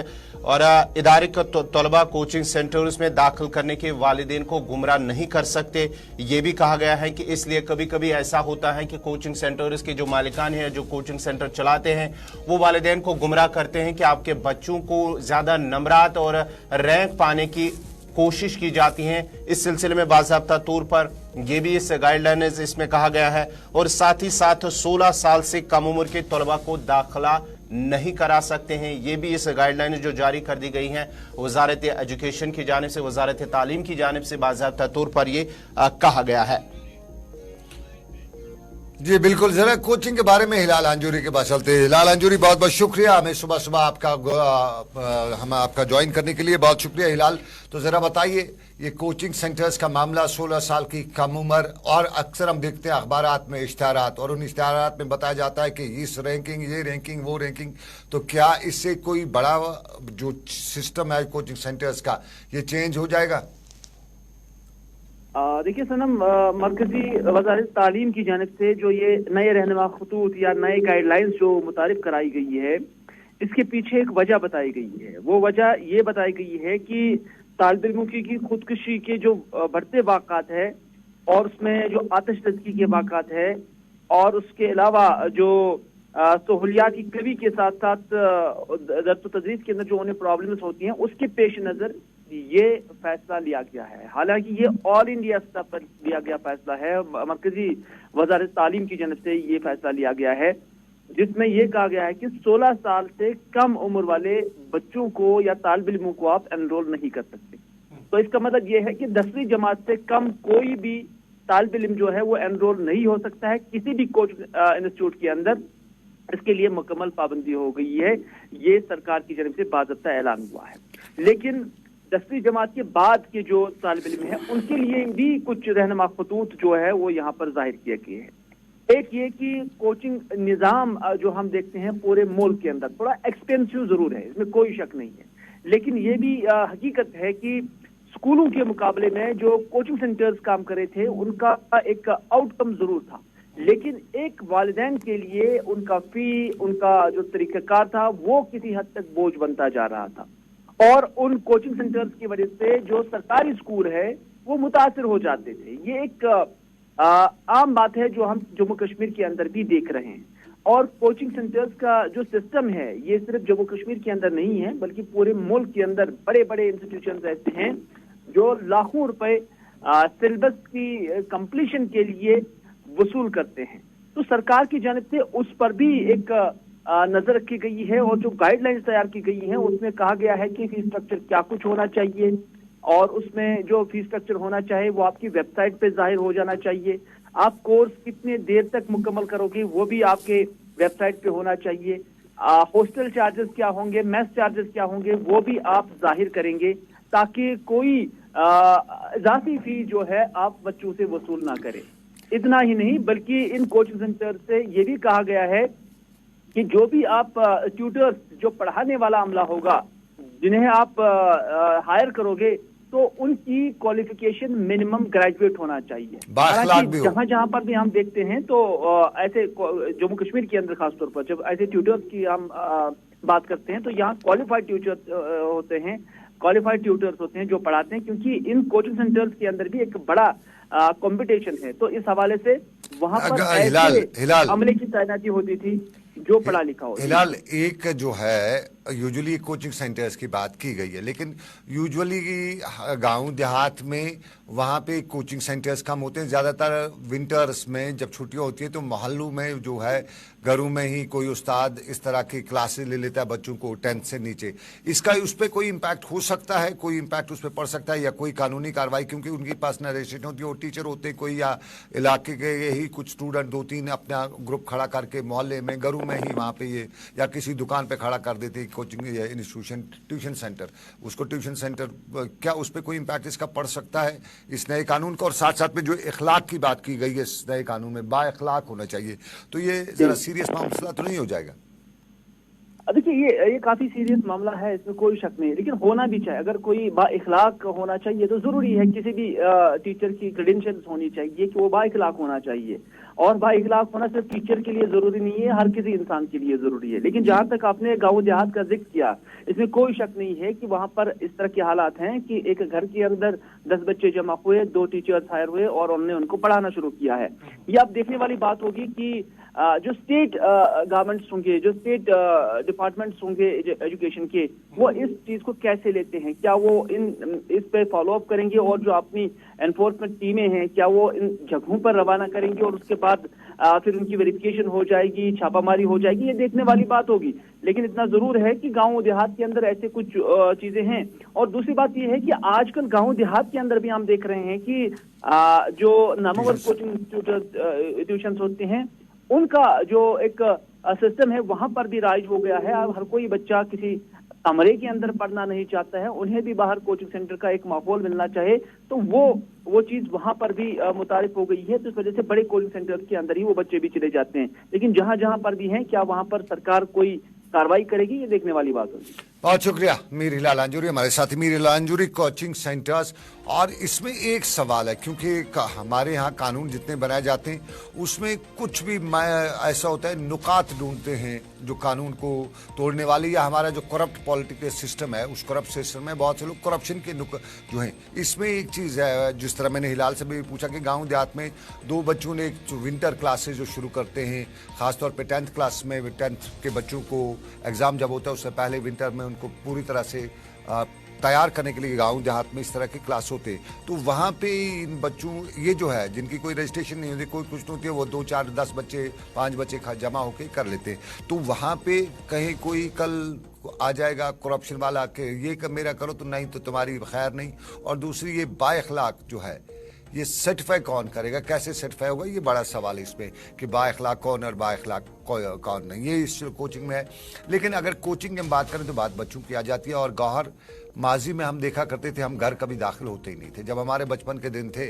इदारे का तलबा कोचिंग सेंटर्स में दाखिल करने के वालिदैन को गुमराह नहीं कर सकते। ये भी कहा गया है कि इसलिए कभी कभी ऐसा होता है कि कोचिंग सेंटर्स के जो मालिकान हैं, जो कोचिंग सेंटर चलाते हैं, वो वालिदैन को गुमराह करते हैं कि आपके बच्चों को ज्यादा नंबरात और रैंक पाने की कोशिश की जाती हैं। इस सिलसिले में बाज़ाब्ता तौर पर यह भी इस गाइडलाइन इसमें कहा गया है। और साथ ही साथ 16 साल से कम उम्र के तलबा को दाखिला नहीं करा सकते हैं। ये भी इस गाइडलाइन जो जारी कर दी गई हैं वजारत एजुकेशन की जानिब से, वजारत तालीम की जानिब से बाज़ाब्ता तौर पर ये कहा गया है। जी बिल्कुल, जरा कोचिंग के बारे में हिलाल अंजूरी के पास चलते हैं। हिलाल अंजूरी, बहुत बहुत शुक्रिया हमें सुबह सुबह आपका ज्वाइन करने के लिए, बहुत शुक्रिया हिलाल। तो जरा बताइए, ये कोचिंग सेंटर्स का मामला, 16 साल की कम उम्र, और अक्सर हम देखते हैं अखबारात में इश्तिहारात, और उन इश्तिहारात में बताया जाता है कि इस रैंकिंग, ये रैंकिंग, वो रैंकिंग। तो क्या इससे कोई बड़ा जो सिस्टम है कोचिंग सेंटर्स का, ये चेंज हो जाएगा? देखिए सनम, मरकजी वजारत तालीम की जानिब से जो ये नए रहनुमा खतूत या नए गाइडलाइंस जो मुतारिफ कराई गई है, इसके पीछे एक वजह बताई गई है। वो वजह ये बताई गई है कि तालिब इल्मों की खुदकुशी के जो बढ़ते वाक़ात है और उसमें जो आतिशदज़्की के वाक़ात है, और उसके अलावा जो सहूलियात की कमी के साथ साथ दर्स तदरीस के अंदर जो उन्हें प्रॉब्लम्स होती हैं, उसके पेश नज़र ये फैसला लिया गया है। हालांकि ये ऑल इंडिया स्तर पर लिया गया फैसला है, मरकजी वजारत तालीम की जानिब से ये फैसला लिया गया है, जिसमें यह कहा गया है कि 16 साल से कम उम्र वाले बच्चों को या तालिब इल्मों को आप एनरोल नहीं कर सकते। तो इसका मतलब यह है कि 10वीं जमात से कम कोई भी तालिब इल्म जो है वो एनरोल नहीं हो सकता है किसी भी कोचिंग इंस्टीट्यूट के अंदर, इसके लिए मुकम्मल पाबंदी हो गई है। ये सरकार की तरफ से बाज़ाब्ता ऐलान हुआ है। लेकिन 10वीं जमात के बाद के जो तालिब इल्म है उनके लिए भी कुछ रहनुमा खतूत जो है वो यहाँ पर जाहिर किए गए हैं। एक ये कि कोचिंग निज़ाम जो हम देखते हैं पूरे मुल्क के अंदर थोड़ा एक्सपेंसिव जरूर है, इसमें कोई शक नहीं है, लेकिन ये भी हकीकत है कि स्कूलों के मुकाबले में जो कोचिंग सेंटर्स काम कर रहे थे उनका एक आउटकम जरूर था, लेकिन एक वालिदैन के लिए उनका फी, उनका जो तरीकाकार था वो किसी हद तक बोझ बनता जा रहा था और उन कोचिंग सेंटर्स की वजह से जो सरकारी स्कूल है वो मुतासिर हो जाते थे। ये एक आम बात है जो हम जम्मू कश्मीर के अंदर भी देख रहे हैं। और कोचिंग सेंटर्स का जो सिस्टम है ये सिर्फ जम्मू कश्मीर के अंदर नहीं है बल्कि पूरे मुल्क के अंदर बड़े बड़े इंस्टीट्यूशंस ऐसे हैं जो लाखों रुपए सिलेबस की कंप्लीशन के लिए वसूल करते हैं। तो सरकार की जानिब से उस पर भी एक नजर रखी गई है और जो गाइडलाइंस तैयार की गई हैं उसमें कहा गया है कि फीस स्ट्रक्चर क्या कुछ होना चाहिए और उसमें जो फीस स्ट्रक्चर होना चाहिए वो आपकी वेबसाइट पे जाहिर हो जाना चाहिए। आप कोर्स कितने देर तक मुकम्मल करोगे वो भी आपके वेबसाइट पे होना चाहिए। हॉस्टल चार्जेस क्या होंगे, मेस चार्जेस क्या होंगे वो भी आप जाहिर करेंगे ताकि कोई इजाफी फी जो है आप बच्चों से वसूल ना करें। इतना ही नहीं बल्कि इन कोचिंग सेंटर से ये भी कहा गया है कि जो भी आप ट्यूटर्स, जो पढ़ाने वाला अमला होगा जिन्हें आप हायर करोगे तो उनकी क्वालिफिकेशन मिनिमम ग्रेजुएट होना चाहिए। जहां जहां पर भी हम देखते हैं तो ऐसे जम्मू कश्मीर के अंदर खासतौर पर जब ऐसे ट्यूटर्स की हम बात करते हैं तो यहाँ क्वालिफाइड ट्यूटर्स होते हैं, क्वालिफाइड ट्यूटर्स होते हैं जो पढ़ाते हैं, क्योंकि इन कोचिंग सेंटर्स के अंदर भी एक बड़ा कंपटीशन है। तो इस हवाले से वहां पर ऐसे अमले की तैनाती होती थी जो पढ़ा लिखा हो। हिलाल, एक जो है यूजुअली कोचिंग सेंटर्स की बात की गई है, लेकिन यूजुअली गांव देहात में वहाँ पे कोचिंग सेंटर्स कम होते हैं। ज़्यादातर विंटर्स में जब छुट्टियाँ होती है तो मोहल्लों में जो है घरों में ही कोई उस्ताद इस तरह की क्लासेस ले लेता है बच्चों को 10th से नीचे। इसका उस पर कोई इम्पैक्ट हो सकता है, कोई इम्पैक्ट उस पर पड़ सकता है या कोई कानूनी कार्रवाई, क्योंकि उनके पास ना रजिस्ट्रेशन होती है और टीचर होते कोई या इलाके के यही कुछ स्टूडेंट 2-3 अपना ग्रुप खड़ा करके मोहल्ले में घरों में ही वहाँ पे ये या किसी दुकान पे खड़ा कर देते कोचिंग या इंस्टीट्यूशन ट्यूशन सेंटर, उसको ट्यूशन सेंटर, क्या उस पर कोई इम्पैक्ट इसका पड़ सकता है इस नए कानून का? और साथ साथ में जो इखलाक की बात की गई है इस नए कानून में, बा इखलाक होना चाहिए, तो ये जरा सीरियस मामला तो नहीं हो जाएगा? देखिए ये काफी सीरियस मामला है, इसमें कोई शक नहीं, लेकिन होना भी चाहिए। अगर कोई बा इखलाक होना चाहिए तो जरूरी है किसी भी टीचर की क्रेडेंशियल्स होनी चाहिए कि वो बा इखलाक होना चाहिए। और बा इखलाक होना सिर्फ टीचर के लिए जरूरी नहीं है, हर किसी इंसान के लिए जरूरी है। लेकिन जहां तक आपने गाँव देहात का जिक्र किया, इसमें कोई शक नहीं है कि वहां पर इस तरह के हालात हैं कि एक घर के अंदर 10 बच्चे जमा हुए, 2 टीचर्स हायर हुए और उन्होंने उनको पढ़ाना शुरू किया है। ये आप देखने वाली बात होगी कि जो स्टेट गवर्नमेंट्स होंगे, जो स्टेट डिपार्टमेंट्स होंगे एजुकेशन के, वो इस चीज को कैसे लेते हैं, क्या वो इस पे फॉलो अप करेंगे और जो अपनी एनफोर्समेंट टीमें हैं क्या वो इन जगहों पर रवाना करेंगे और उसके बाद फिर उनकी वेरिफिकेशन हो जाएगी, छापामारी हो जाएगी, ये देखने वाली बात होगी। लेकिन इतना जरूर है कि गांव देहात के अंदर ऐसे कुछ चीजें हैं। और दूसरी बात यह है कि आजकल गांव देहात के अंदर भी हम देख रहे हैं कि जो नामवर कोचिंग ट्यूशन होते हैं उनका जो एक सिस्टम है वहां पर भी राइज हो गया है। अब हर कोई बच्चा किसी कमरे के अंदर पढ़ना नहीं चाहता है, उन्हें भी बाहर कोचिंग सेंटर का एक माहौल मिलना चाहिए, तो वो चीज वहां पर भी मुतारिफ हो गई है। तो इस वजह से बड़े कोचिंग सेंटर के अंदर ही वो बच्चे भी चले जाते हैं। लेकिन जहां जहां पर भी हैं, क्या वहां पर सरकार कोई कार्रवाई करेगी, ये देखने वाली बात होगी। बहुत शुक्रिया मीर हिलाल अंजूरी, हमारे साथी मीर हिलाल अंजूरी, कोचिंग सेंटर्स। और इसमें एक सवाल है, क्योंकि हमारे यहाँ कानून जितने बनाए जाते हैं उसमें कुछ भी ऐसा होता है, नुकात ढूंढते हैं जो कानून को तोड़ने वाले, या हमारा जो करप्ट पॉलिटिकल सिस्टम है उस करप्ट सिस्टम में बहुत से लोग करप्शन के जो हैं। इसमें एक चीज़ है, जिस तरह मैंने हिलाल से भी पूछा कि गाँव देहात में 2 बच्चों ने विंटर क्लासेज जो शुरू करते हैं, ख़ासतौर पर 10th क्लास में 10th के बच्चों को एग्ज़ाम जब होता है उससे पहले विंटर में उनको पूरी तरह से तैयार करने के लिए गांव देहात में इस तरह के क्लास होते हैं। तो वहाँ पे इन बच्चों, ये जो है जिनकी कोई रजिस्ट्रेशन नहीं होती, कोई कुछ नहीं होती है, वो 2, 4, 10 बच्चे 5 बच्चे जमा होकर कर लेते हैं। तो वहाँ पे कहीं कोई कल आ जाएगा करप्शन वाला के ये मेरा करो तो नहीं तो तुम्हारी खैर नहीं। और दूसरी ये बाइखलाक जो है, ये सर्टिफाई कौन करेगा, कैसे सर्टिफाई होगा, ये बड़ा सवाल है इसमें कि बाइखलाक कौन और बाइखलाक कौन नहीं, ये इस कोचिंग में है। लेकिन अगर कोचिंग की हम बात करें तो बात बच्चों की आ जाती है। और गौहर, माजी में हम देखा करते थे, हम घर कभी दाखिल होते ही नहीं थे। जब हमारे बचपन के दिन थे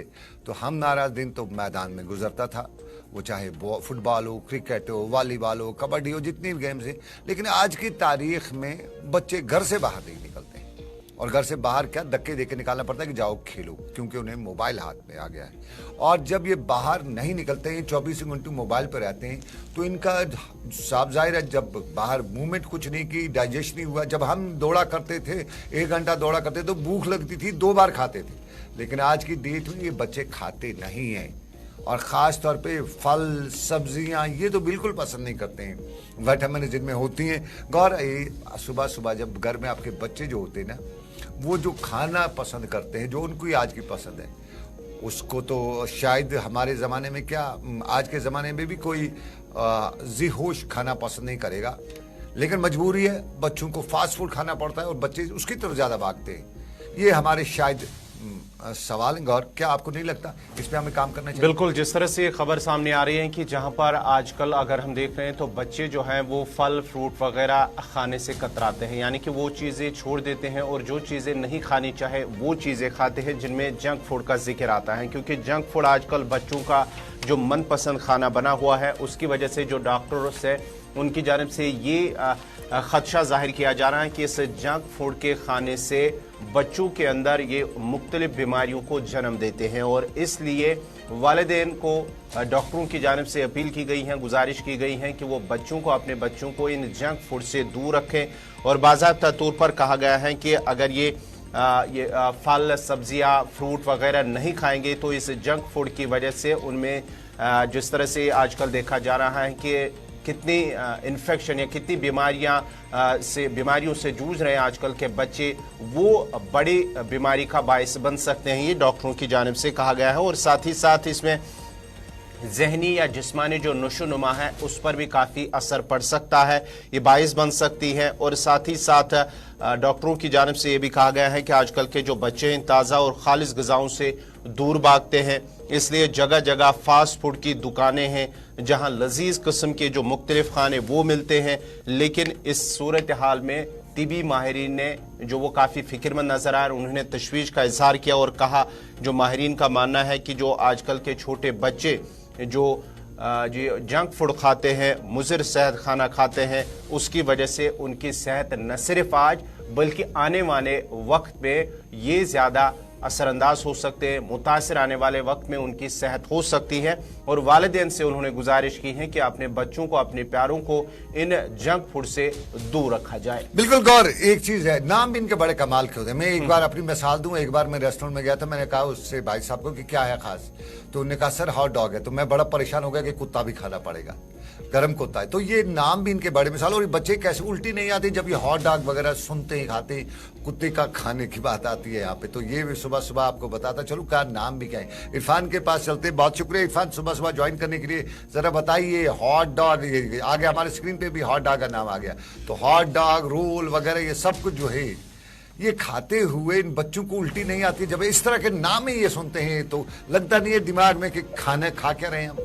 तो हम नाराज दिन तो मैदान में गुजरता था, वो चाहे फुटबॉल हो, क्रिकेट हो, वॉलीबॉल हो, कबड्डी हो, जितनी भी गेम्स हैं। लेकिन आज की तारीख में बच्चे घर से बाहर नहीं निकलते हैं, और घर से बाहर क्या धक्के देके निकालना पड़ता है कि जाओ खेलो, क्योंकि उन्हें मोबाइल हाथ में आ गया है। और जब ये बाहर नहीं निकलते हैं, 24 घंटे मोबाइल पर रहते हैं, तो इनका साफ जाहिर है जब बाहर मूवमेंट कुछ नहीं की, डाइजेस्ट नहीं हुआ। जब हम दौड़ा करते थे, 1 घंटा दौड़ा करते तो भूख लगती थी, 2 बार खाते थे। लेकिन आज की डेट में ये बच्चे खाते नहीं हैं, और ख़ास तौर पे फल सब्जियां ये तो बिल्कुल पसंद नहीं करते हैं। विटामिन जिनमें होती हैं। गौर, सुबह सुबह जब घर में आपके बच्चे जो होते हैं ना, वो जो खाना पसंद करते हैं, जो उनको आज की पसंद है, उसको तो शायद हमारे ज़माने में क्या, आज के ज़माने में भी कोई जी होश खाना पसंद नहीं करेगा। लेकिन मजबूरी है, बच्चों को फास्ट फूड खाना पड़ता है और बच्चे उसकी तरफ ज़्यादा भागते हैं। ये हमारे शायद सवाल है। गौर, क्या आपको नहीं लगता इस पे हमें काम करना चाहिए? बिल्कुल, जिस तरह से खबर सामने आ रही है कि जहां पर आजकल अगर हम देख रहे हैं तो बच्चे जो हैं वो फल फ्रूट वगैरह खाने से कतराते हैं, यानी कि वो चीज़ें छोड़ देते हैं और जो चीज़ें नहीं खानी चाहे वो चीज़ें खाते हैं, जिनमें जंक फूड का जिक्र आता है। क्योंकि जंक फूड आजकल बच्चों का जो मनपसंद खाना बना हुआ है, उसकी वजह से जो डॉक्टरों से उनकी जानिब से ये खदशा जाहिर किया जा रहा है कि इस जंक फूड के खाने से बच्चों के अंदर ये मुख्तलिफ बीमारियों को जन्म देते हैं। और इसलिए वालिदैन को डॉक्टरों की जानिब से अपील की गई है, गुजारिश की गई है कि वो अपने बच्चों को इन जंक फूड से दूर रखें। और बाज़ाब्ता तौर पर कहा गया है कि अगर ये फल सब्जियां फ्रूट वगैरह नहीं खाएंगे तो इस जंक फूड की वजह से उनमें जिस तरह से आजकल देखा जा रहा है कि कितनी इन्फेक्शन या कितनी बीमारियों से जूझ रहे हैं आजकल के बच्चे, वो बड़ी बीमारी का बायस बन सकते हैं, ये डॉक्टरों की जानिब से कहा गया है। और साथ ही साथ इसमें जहनी या जिस्मानी जो नशोनुमा है उस पर भी काफ़ी असर पड़ सकता है, ये बायस बन सकती है। और साथ ही साथ डॉक्टरों की जानिब से ये भी कहा गया है कि आजकल के जो बच्चे हैं ताज़ा और खालिस ग़िज़ाओं से दूर भागते हैं, इसलिए जगह जगह फास्ट फूड की दुकानें हैं जहां लजीज किस्म के जो मुख्तलिफ खाने वो मिलते हैं। लेकिन इस सूरत हाल में तिबी माहिरीन ने जो वो काफ़ी फिक्रमंद नजर आ रहे, उन्होंने तशवीश का इजहार किया और कहा, जो माहिरीन का मानना है कि जो आजकल के छोटे बच्चे जो जंक फूड खाते हैं, मुज़िर सेहत खाना खाते हैं, उसकी वजह से उनकी सेहत न सिर्फ आज बल्कि आने वाले वक्त में ये ज़्यादा असरअंदाज हो सकते हैं, मुतासिर आने वाले वक्त में उनकी सेहत हो सकती है। और वालिदैन से उन्होंने गुजारिश की है कि अपने बच्चों को, अपने प्यारों को इन जंक फूड से दूर रखा जाए। बिल्कुल गौर, एक चीज है, नाम भी इनके बड़े कमाल के होते हैं। मैं एक बार अपनी मिसाल दूं, एक बार मैं रेस्टोरेंट में गया था, मैंने कहा उससे भाई साहब को कि क्या है खास, तो उन्होंने कहा सर हॉट डॉग है। तो मैं बड़ा परेशान हो गया कि कुत्ता भी खाना पड़ेगा, गर्म कुत्ता है। तो ये नाम भी इनके बड़े मिसाल। और ये बच्चे कैसे उल्टी नहीं आती जब ये हॉट डॉग वगैरह सुनते हैं, खाते कुत्ते का खाने की बात आती है यहाँ पे। तो ये सुबह सुबह आपको बताता चलो क्या नाम भी क्या है। इरफान के पास चलते, बहुत शुक्रिया इरफान सुबह सुबह ज्वाइन करने के लिए। जरा बताइए हॉट डॉग, आगे हमारे स्क्रीन पे भी हॉट डॉग का नाम आ गया, तो हॉट डॉग रोल वगैरह ये सब कुछ जो है ये खाते हुए इन बच्चों को उल्टी नहीं आती। जब इस तरह के नाम ही ये सुनते हैं तो लगता नहीं है दिमाग में कि खाने खा क्या रहे हैं हम।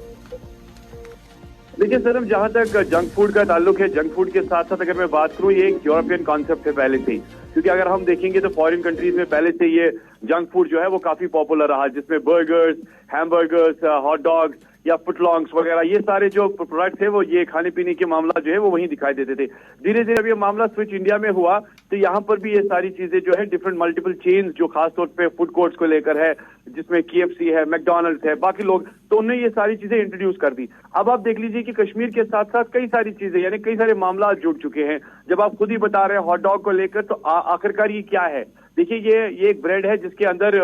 देखिए सर, हम जहाँ तक जंक फूड का ताल्लुक है, जंक फूड के साथ साथ अगर मैं बात करूँ, ये एक यूरोपियन कॉन्सेप्ट है पहले से ही। क्योंकि अगर हम देखेंगे तो फॉरेन कंट्रीज में पहले से ये जंक फूड जो है वो काफी पॉपुलर रहा, जिसमें बर्गर्स, हैमबर्गर्स, हॉट डॉग्स या फुटलॉन्ग्स वगैरह ये सारे जो प्रोडक्ट्स है वो ये खाने पीने के मामला जो है वो वहीं दिखाई देते थे। धीरे धीरे अब ये मामला स्विच इंडिया में हुआ तो यहाँ पर भी ये सारी चीजें जो है डिफरेंट मल्टीपल चेन्स जो खासतौर पे फूड कोर्ट्स को लेकर है, जिसमें KFC है, मैकडॉनल्ड्स है, बाकी लोग, तो उन्होंने ये सारी चीजें इंट्रोड्यूस कर दी। अब आप देख लीजिए कि कश्मीर के साथ साथ कई सारी चीजें यानी कई सारे मामला जुड़ चुके हैं। जब आप खुद ही बता रहे हैं हॉट डॉग को लेकर, तो आखिरकार ये क्या है? देखिए ये एक ब्रेड है जिसके अंदर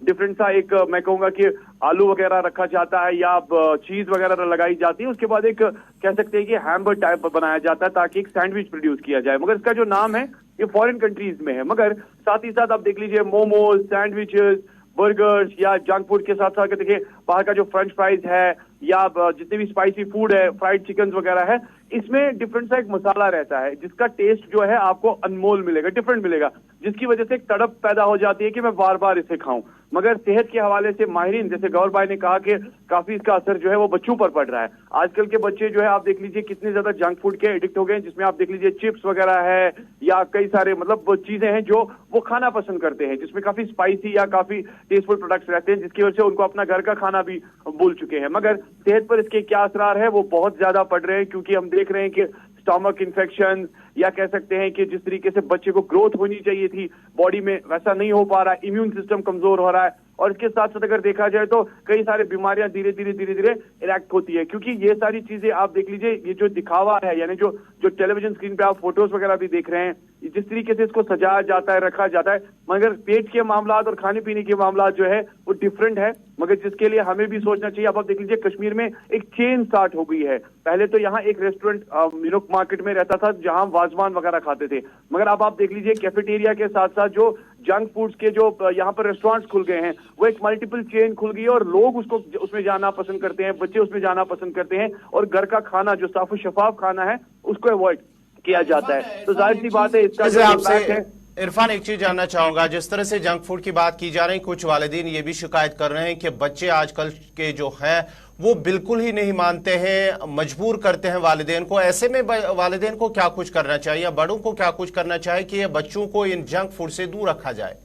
डिफरेंट सा एक मैं कहूंगा कि आलू वगैरह रखा जाता है या चीज वगैरह लगाई जाती है। उसके बाद एक कह सकते हैं कि हैमबर्गर टाइप बनाया जाता है ताकि एक सैंडविच प्रोड्यूस किया जाए। मगर इसका जो नाम है ये फॉरेन कंट्रीज में है। मगर साथ ही साथ आप देख लीजिए मोमोज, सैंडविचेस, बर्गर्स या जंक फूड के साथ साथ देखिए बाहर का जो फ्रेंच फ्राइज है या जितने भी स्पाइसी फूड है, फ्राइड चिकन वगैरह है, इसमें डिफरेंट सा एक मसाला रहता है जिसका टेस्ट जो है आपको अनमोल मिलेगा, डिफरेंट मिलेगा, जिसकी वजह से एक तड़प पैदा हो जाती है कि मैं बार बार इसे खाऊं। मगर सेहत के हवाले से माहिरीन जैसे गौर भाई ने कहा कि काफी इसका असर जो है वो बच्चों पर पड़ रहा है। आजकल के बच्चे जो है आप देख लीजिए कितने ज्यादा जंक फूड के एडिक्ट हो गए हैं, जिसमें आप देख लीजिए चिप्स वगैरह है या कई सारे मतलब वो चीजें हैं जो वो खाना पसंद करते हैं, जिसमें काफी स्पाइसी या काफी टेस्टफुल प्रोडक्ट्स रहते हैं, जिसकी वजह से उनको अपना घर का खाना भी भूल चुके हैं। मगर सेहत पर इसके क्या असरार है वो बहुत ज्यादा पड़ रहे हैं, क्योंकि हम देख रहे हैं कि स्टमक इन्फेक्शन या कह सकते हैं कि जिस तरीके से बच्चे को ग्रोथ होनी चाहिए थी बॉडी में वैसा नहीं हो पा रहा है, इम्यून सिस्टम कमजोर हो रहा है, और इसके साथ साथ अगर देखा जाए तो कई सारे बीमारियां धीरे धीरे इरेक्ट होती है। क्योंकि ये सारी चीजें आप देख लीजिए, ये जो दिखावा है यानी जो टेलीविजन स्क्रीन पे आप फोटोज वगैरह भी देख रहे हैं, जिस तरीके से इसको सजाया जाता है, रखा जाता है, मगर पेट के मामलात और खाने पीने के मामलात जो है वो डिफरेंट है। मगर जिसके लिए हमें भी सोचना चाहिए। अब आप देख लीजिए कश्मीर में एक चेन स्टार्ट हो गई है। पहले तो यहाँ एक रेस्टोरेंट मार्केट में रहता था जहां वाजवान वगैरह खाते थे, मगर अब आप देख लीजिए कैफेटेरिया के साथ साथ जो जंक फूड्स के जो यहाँ पर रेस्टोरेंट्स खुल गए हैं वो एक मल्टीपल चेन खुल गई है, और लोग उसको उसमें जाना पसंद करते हैं, बच्चे उसमें जाना पसंद करते हैं, और घर का खाना जो साफ शफाफ खाना है उसको अवॉइड किया जाता है। तो जाहिर सी बात है इसका जो इम्पैक्ट है। इरफान, एक चीज जानना चाहूंगा, जिस तरह से जंक फूड की बात की जा रही, कुछ वालिदैन ये भी शिकायत कर रहे हैं कि बच्चे आजकल के जो हैं वो बिल्कुल ही नहीं मानते हैं, मजबूर करते हैं वालिदैन को। ऐसे में वालिदैन को क्या कुछ करना चाहिए या बड़ों को क्या कुछ करना चाहिए कि ये बच्चों को इन जंक फूड से दूर रखा जाए?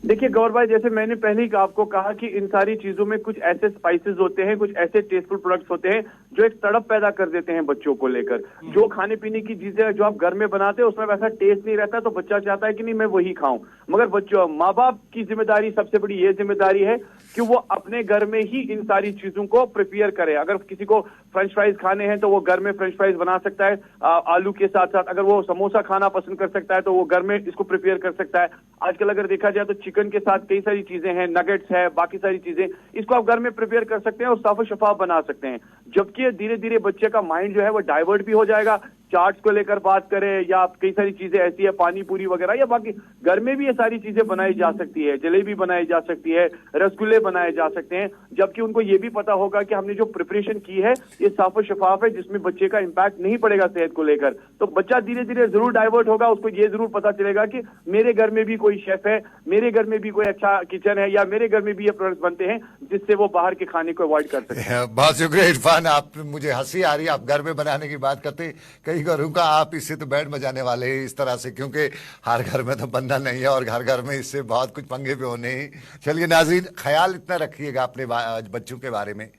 देखिए गौर भाई, जैसे मैंने पहले ही आपको कहा कि इन सारी चीजों में कुछ ऐसे स्पाइसेस होते हैं, कुछ ऐसे टेस्टफुल प्रोडक्ट्स होते हैं जो एक तड़प पैदा कर देते हैं बच्चों को लेकर। जो खाने पीने की चीजें जो आप घर में बनाते हैं उसमें वैसा टेस्ट नहीं रहता, तो बच्चा चाहता है कि नहीं मैं वही खाऊं। मगर बच्चों, माँ बाप की जिम्मेदारी सबसे बड़ी ये जिम्मेदारी है कि वो अपने घर में ही इन सारी चीजों को प्रिपेयर करे। अगर किसी को फ्रेंच फ्राइज खाने हैं तो वो घर में फ्रेंच फ्राइज बना सकता है आलू के साथ साथ। अगर वो समोसा खाना पसंद कर सकता है तो वो घर में इसको प्रिपेयर कर सकता है। आजकल अगर देखा जाए तो चिकन के साथ कई सारी चीजें हैं, नगेट्स है, बाकी सारी चीजें, इसको आप घर में प्रिपेयर कर सकते हैं और साफ शफाफ बना सकते हैं। जबकि धीरे धीरे बच्चे का माइंड जो है वो डाइवर्ट भी हो जाएगा। चाट्स को लेकर बात करें या कई सारी चीजें ऐसी है, पानी पूरी वगैरह, या बाकी घर में भी ये सारी चीजें बनाई जा सकती है, जलेबी बनाई जा सकती है, रसगुल्ले बनाए जा सकते हैं। जबकि उनको ये भी पता होगा कि हमने जो प्रिपरेशन की है ये साफ और शफाफ है, जिसमें बच्चे का इंपैक्ट नहीं पड़ेगा सेहत को लेकर। तो बच्चा धीरे धीरे जरूर डाइवर्ट होगा, उसको ये जरूर पता चलेगा कि मेरे घर में भी कोई शेफ है, मेरे घर में भी कोई अच्छा किचन है, या मेरे घर में भी ये प्रोडक्ट्स बनते हैं जिससे वो बाहर के खाने को अवॉइड कर सकते हैं। बहुत शुक्रिया इरफान, आप मुझे हंसी आ रही है, आप घर में बनाने की बात करते, कई घरों का आप इससे तो बैंड बजाने वाले हैं इस तरह से, क्योंकि हर घर में तो बनना नहीं है और घर घर में इससे बहुत कुछ पंगे भी होने ही। चलिए नाज़रीन, ख्याल इतना रखिएगा अपने बच्चों के बारे में,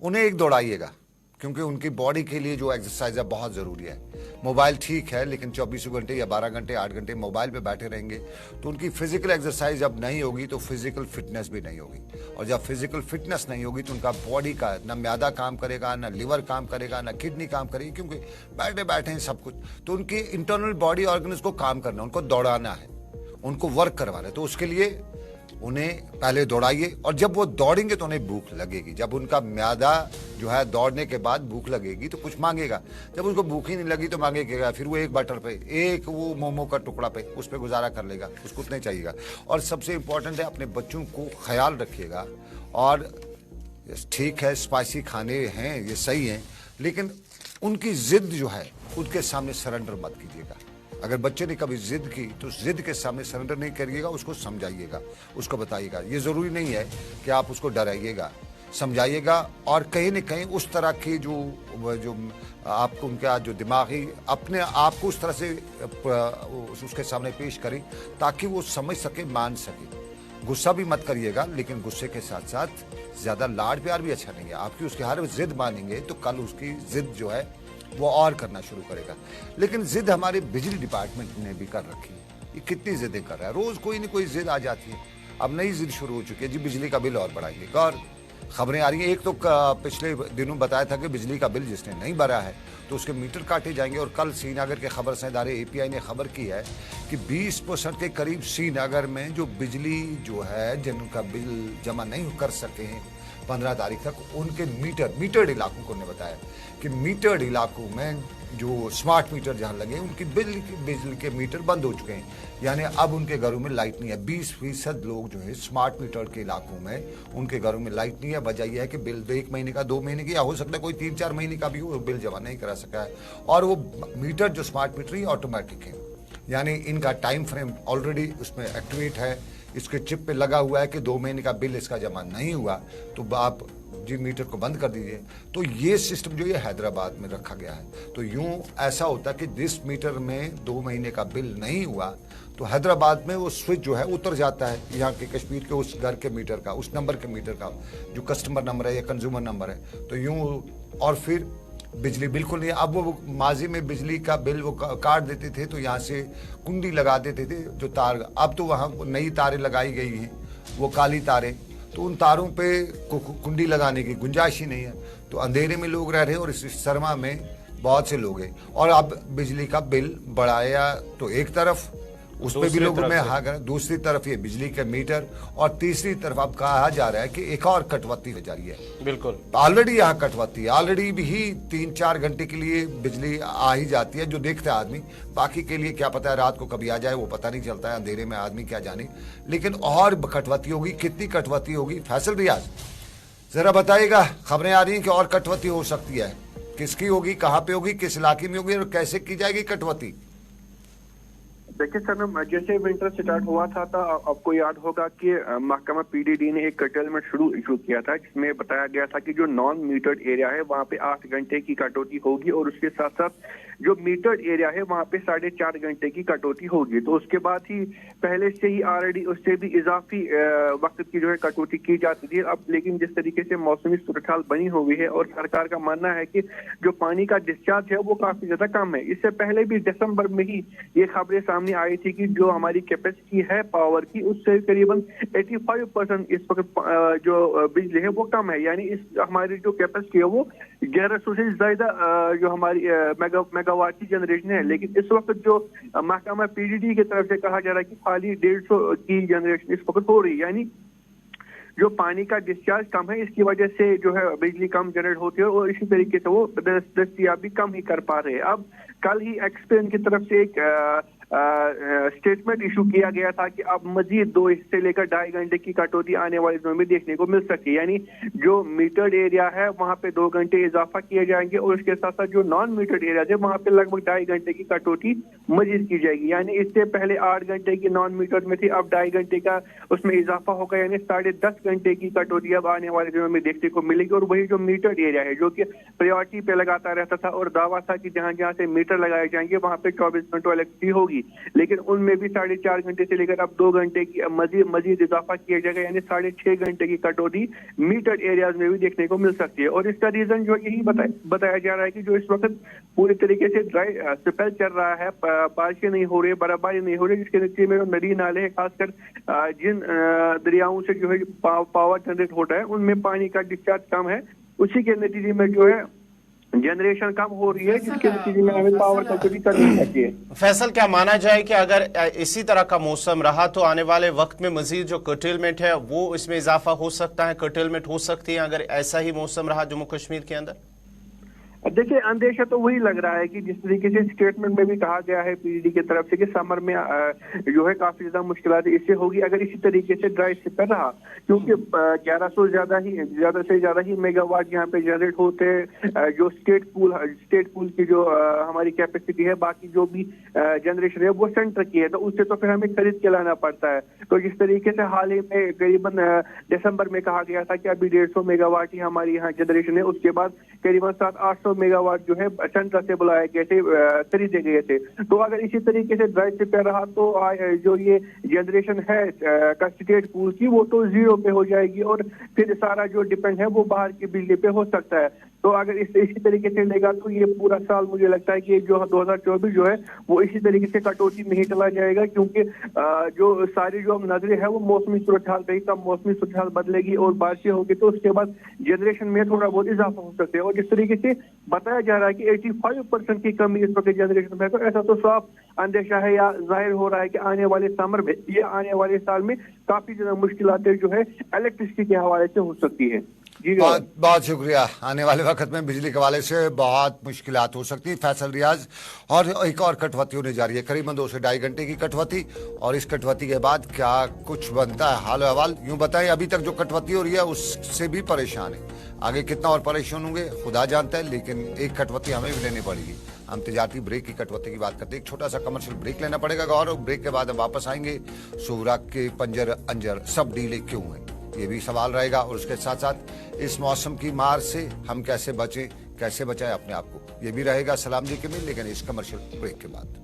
उन्हें एक दौड़ाइएगा, क्योंकि उनकी बॉडी के लिए जो एक्सरसाइज है बहुत ज़रूरी है। मोबाइल ठीक है, लेकिन 24 घंटे या 12 घंटे 8 घंटे मोबाइल पे बैठे रहेंगे तो उनकी फिजिकल एक्सरसाइज जब नहीं होगी तो फिजिकल फिटनेस भी नहीं होगी, और जब फिजिकल फिटनेस नहीं होगी तो उनका बॉडी का ना म्यादा काम करेगा, ना लिवर काम करेगा, ना किडनी काम करेगी, क्योंकि बैठे बैठे हैं सब कुछ। तो उनकी इंटरनल बॉडी ऑर्गन्स को काम करना, उनको दौड़ाना है, उनको वर्क करवाना है। तो उसके लिए उन्हें पहले दौड़ाइए, और जब वो दौड़ेंगे तो उन्हें भूख लगेगी। जब उनका म्यादा जो है दौड़ने के बाद भूख लगेगी तो कुछ मांगेगा, जब उसको भूख ही नहीं लगी तो मांगेगा, फिर वो एक बटर पे, एक वो मोमो का टुकड़ा पे, उस पर गुजारा कर लेगा, उसको उतना ही चाहिएगा। और सबसे इंपॉर्टेंट है, अपने बच्चों को ख्याल रखिएगा। और ठीक है, स्पाइसी खाने हैं ये सही हैं, लेकिन उनकी जिद जो है उनके सामने सरेंडर मत कीजिएगा। अगर बच्चे ने कभी जिद की तो जिद के सामने सरेंडर नहीं करिएगा, उसको समझाइएगा, उसको बताइएगा। ये ज़रूरी नहीं है कि आप उसको डराइएगा, समझाइएगा, और कहीं न कहीं उस तरह की जो आपको उनका जो दिमागी अपने आप को उस तरह से उसके सामने पेश करें ताकि वो समझ सके, मान सके। गुस्सा भी मत करिएगा, लेकिन गुस्से के साथ साथ ज़्यादा लाड प्यार भी अच्छा नहीं है। आपकी उसकी हर जिद मानेंगे तो कल उसकी जिद जो है वो और करना शुरू करेगा। लेकिन जिद हमारे बिजली डिपार्टमेंट ने भी कर रखी है। ये कितनी जिदें कर रहा है, रोज कोई ना कोई जिद आ जाती है। अब नई जिद शुरू हो चुकी है जी, बिजली का बिल और बढ़ाएंगे। और खबरें आ रही हैं, एक तो पिछले दिनों बताया था कि बिजली का बिल जिसने नहीं भरा है तो उसके मीटर काटे जाएंगे। और कल श्रीनगर के खबर संदारे API ने खबर की है कि 20% के करीब श्रीनगर में जो बिजली जो है जिनका बिल जमा नहीं कर सके हैं 15 तारीख तक, उनके मीटर्ड इलाकों को उन्होंने बताया कि मीटर्ड इलाकों में जो स्मार्ट मीटर जहां लगे उनकी बिजली के मीटर बंद हो चुके हैं। यानी अब उनके घरों में लाइट नहीं है। 20% लोग जो है स्मार्ट मीटर के इलाकों में उनके घरों में लाइट नहीं है। वजह यह है कि बिल 1 महीने का, 2 महीने का, या हो सकता है कोई 3-4 महीने का भी हो, बिल जमा नहीं करा सका है। और वो मीटर जो स्मार्ट मीटर है ऑटोमेटिक है, यानी इनका टाइम फ्रेम ऑलरेडी उसमें एक्टिवेट है, इसके चिप पे लगा हुआ है कि 2 महीने का बिल इसका जमा नहीं हुआ तो आप जी मीटर को बंद कर दीजिए। तो ये सिस्टम जो ये हैदराबाद में रखा गया है। तो यूं ऐसा होता कि जिस मीटर में 2 महीने का बिल नहीं हुआ तो हैदराबाद में वो स्विच जो है उतर जाता है यहाँ के कश्मीर के उस घर के मीटर का, उस नंबर के मीटर का जो कस्टमर नंबर है या कंज्यूमर नंबर है। तो यूं और फिर बिजली बिल्कुल नहीं। अब वो माजी में बिजली का बिल वो काट देते थे तो यहाँ से कुंडी लगा देते थे जो तार, अब तो वहाँ नई तारें लगाई गई हैं वो काली तारें, तो उन तारों पे कुंडी लगाने की गुंजाइश ही नहीं है। तो अंधेरे में लोग रह रहे हैं और इस शर्मा में बहुत से लोग हैं। और अब बिजली का बिल बढ़ाया तो एक तरफ उस पे भी लोगों में हाँ, दूसरी तरफ ये बिजली के मीटर, और तीसरी तरफ अब कहा जा रहा है कि एक और कटौती हो जा रही है। बिल्कुल ऑलरेडी यहाँ कटौती है, ऑलरेडी भी 3-4 घंटे के लिए बिजली आ ही जाती है जो देखता है आदमी। बाकी के लिए क्या पता है रात को कभी आ जाए वो पता नहीं चलता है, अंधेरे में आदमी क्या जाने। लेकिन और कटौती होगी, कितनी कटौती होगी? फैसल रियाज जरा बताइएगा, खबरें आ रही हैं कि और कटौती हो सकती है, किसकी होगी, कहाँ पे होगी, किस इलाके में होगी और कैसे की जाएगी कटौती? देखिए सनम, जैसे विंटर स्टार्ट हुआ था तो आपको याद होगा कि महकमा पीडीडी ने एक कर्टेलमेंट इशू किया था जिसमें बताया गया था कि जो नॉन मीटर्ड एरिया है वहां पे 8 घंटे की कटौती होगी और उसके साथ साथ जो मीटर्ड एरिया है वहां पे 4.5 घंटे की कटौती होगी। तो उसके बाद ही पहले से ही ऑलरेडी उससे भी इजाफी वक्त की जो है कटौती की जाती थी। अब लेकिन जिस तरीके से मौसमी सूरत हाल बनी हुई है और सरकार का मानना है कि जो पानी का डिस्चार्ज है वो काफी ज्यादा कम है। इससे पहले भी दिसंबर में ही ये खबरें सामने आई थी कि जो हमारी कैपेसिटी है पावर की उससे करीबन 85% इस वक्त जो बिजली है वो कम है। यानी इस हमारी जो कैपेसिटी है वो 1100 से ज्यादा जो हमारी मेगावाट की जनरेशन है। लेकिन इस वक्त जो महकमा पीडीडी की तरफ से कहा जा रहा है कि खाली 150 की जनरेशन इस वक्त हो रही है। यानी जो पानी का डिस्चार्ज कम है इसकी वजह से जो है बिजली कम जनरेट होती है और इसी तरीके से वो दस्तियाबी कम ही कर पा रहे हैं। अब कल ही एक्सपेन की तरफ से एक स्टेटमेंट इशू किया गया था कि अब मजीद 2 से लेकर 2.5 घंटे की कटौती आने वाले दिनों में देखने को मिल सकती है। यानी जो मीटर्ड एरिया है वहां पे 2 घंटे इजाफा किए जाएंगे और उसके साथ साथ जो नॉन मीटर्ड एरिया है वहां पे लगभग 2.5 घंटे की कटौती मजीद की जाएगी। यानी इससे पहले 8 घंटे की नॉन मीटर्ड में थी, अब 2.5 घंटे का उसमें इजाफा होगा। यानी 10.5 घंटे की कटौती अब आने वाले दिनों में देखने को मिलेगी। और वही जो मीटर्ड एरिया है जो कि प्रायोरिटी पे लगाता रहता था और दावा था कि जहां जहां से मीटर लगाए जाएंगे वहां पे 24 घंटों इलेक्ट्रिसिटी होगी, लेकिन उनमें भी 4.5 घंटे से लेकर अब 2 घंटे की मजीद इजाफा किया जाएगा। यानी 6.5 घंटे की कटौती मीटर्ड एरियाज में भी देखने को मिल सकती है। और इसका रीजन जो यही बताया जा रहा है कि जो इस वक्त पूरी तरीके से ड्राई स्पेल चल रहा है, बारिशें नहीं हो रही, बर्फबारी नहीं हो रही, जिसके नतीजे में नदी नाले हैं खासकर जिन दरियाओं से जो है पावर जनरेट होता है उनमें पानी का डिस्चार्ज कम है। उसी के नतीजे में जो है जनरेशन कम हो रही है जिसके नतीजे में हमें पावर कटौती करनी चाहिए है। फैसल, क्या माना जाए कि अगर इसी तरह का मौसम रहा तो आने वाले वक्त में मजीद जो कर्टेलमेंट है वो इसमें इजाफा हो सकता है, कर्टेलमेंट हो सकती है अगर ऐसा ही मौसम रहा जम्मू कश्मीर के अंदर? देखिए, अंदेशा तो वही लग रहा है कि जिस तरीके से स्टेटमेंट में भी कहा गया है पीडीडी की तरफ से कि समर में जो है काफी ज्यादा मुश्किलात इससे होगी अगर इसी तरीके से ड्राई स्पेल रहा, क्योंकि 1100 ज्यादा से ज्यादा ही मेगावाट यहाँ पे जनरेट होते हैं। जो स्टेट पूल की जो हमारी कैपेसिटी है, बाकी जो भी जनरेशन है वो सेंटर की है, तो उससे तो फिर हमें खरीद के लाना पड़ता है। तो जिस तरीके से हाल ही में करीबन दिसंबर में कहा गया था कि अभी 150 मेगावाट ही हमारी यहाँ जनरेशन है, उसके बाद करीबन 700-800 मेगावाट जो है सेंटर से बुलाए गए थे, खरीदे गए थे। तो अगर इसी तरीके से ड्राई स्पेल रहा तो जो ये जनरेशन है स्टेट पूल की वो तो 0 पे हो जाएगी और फिर सारा जो डिपेंड है वो बाहर की बिजली पे हो सकता है। तो अगर इसी तरीके से लेगा तो ये पूरा साल मुझे लगता है कि जो 2024 जो है वो इसी तरीके से कटौती में ही चला जाएगा, क्योंकि जो सारी जो नजरें है वो मौसमी सूरत हाल पे, कब मौसमी सूरत हाल बदलेगी और बारिशें होगी तो उसके बाद जनरेशन में थोड़ा बहुत इजाफा हो सकता है। और जिस तरीके से बताया जा रहा है कि 85% की कमी इस वक्त जनरेशन में है, तो ऐसा तो साफ अंदेशा है या जाहिर हो रहा है कि आने वाले समर में या आने वाले साल में काफी ज्यादा मुश्किलातें जो है इलेक्ट्रिसिटी के हवाले से हो सकती है। बहुत बहुत शुक्रिया। आने वाले वक्त में बिजली के हवाले से बहुत मुश्किलात हो सकती है फैसल रियाज। और एक और कटौती होने जा रही है, करीबन 2 से 2.5 घंटे की कटौती, और इस कटौती के बाद क्या कुछ बनता है हाल अहवाल यूं बताएं। अभी तक जो कटौती हो रही है उससे भी परेशान है, आगे कितना और परेशान होंगे खुदा जानता है, लेकिन एक कटौती हमें भी लेनी पड़ेगी। हम तजारती ब्रेक की कटौती की बात करते हैं। एक छोटा सा कमर्शियल ब्रेक लेना पड़ेगा गौर, और ब्रेक के बाद हम वापस आएंगे। सोवरा के पंजर अंजर सब डीले क्यों हैं, ये भी सवाल रहेगा। और उसके साथ साथ इस मौसम की मार से हम कैसे बचें, कैसे बचाएं अपने आप को, ये भी रहेगा सलाम जी के मिल, लेकिन इस कमर्शियल ब्रेक के बाद।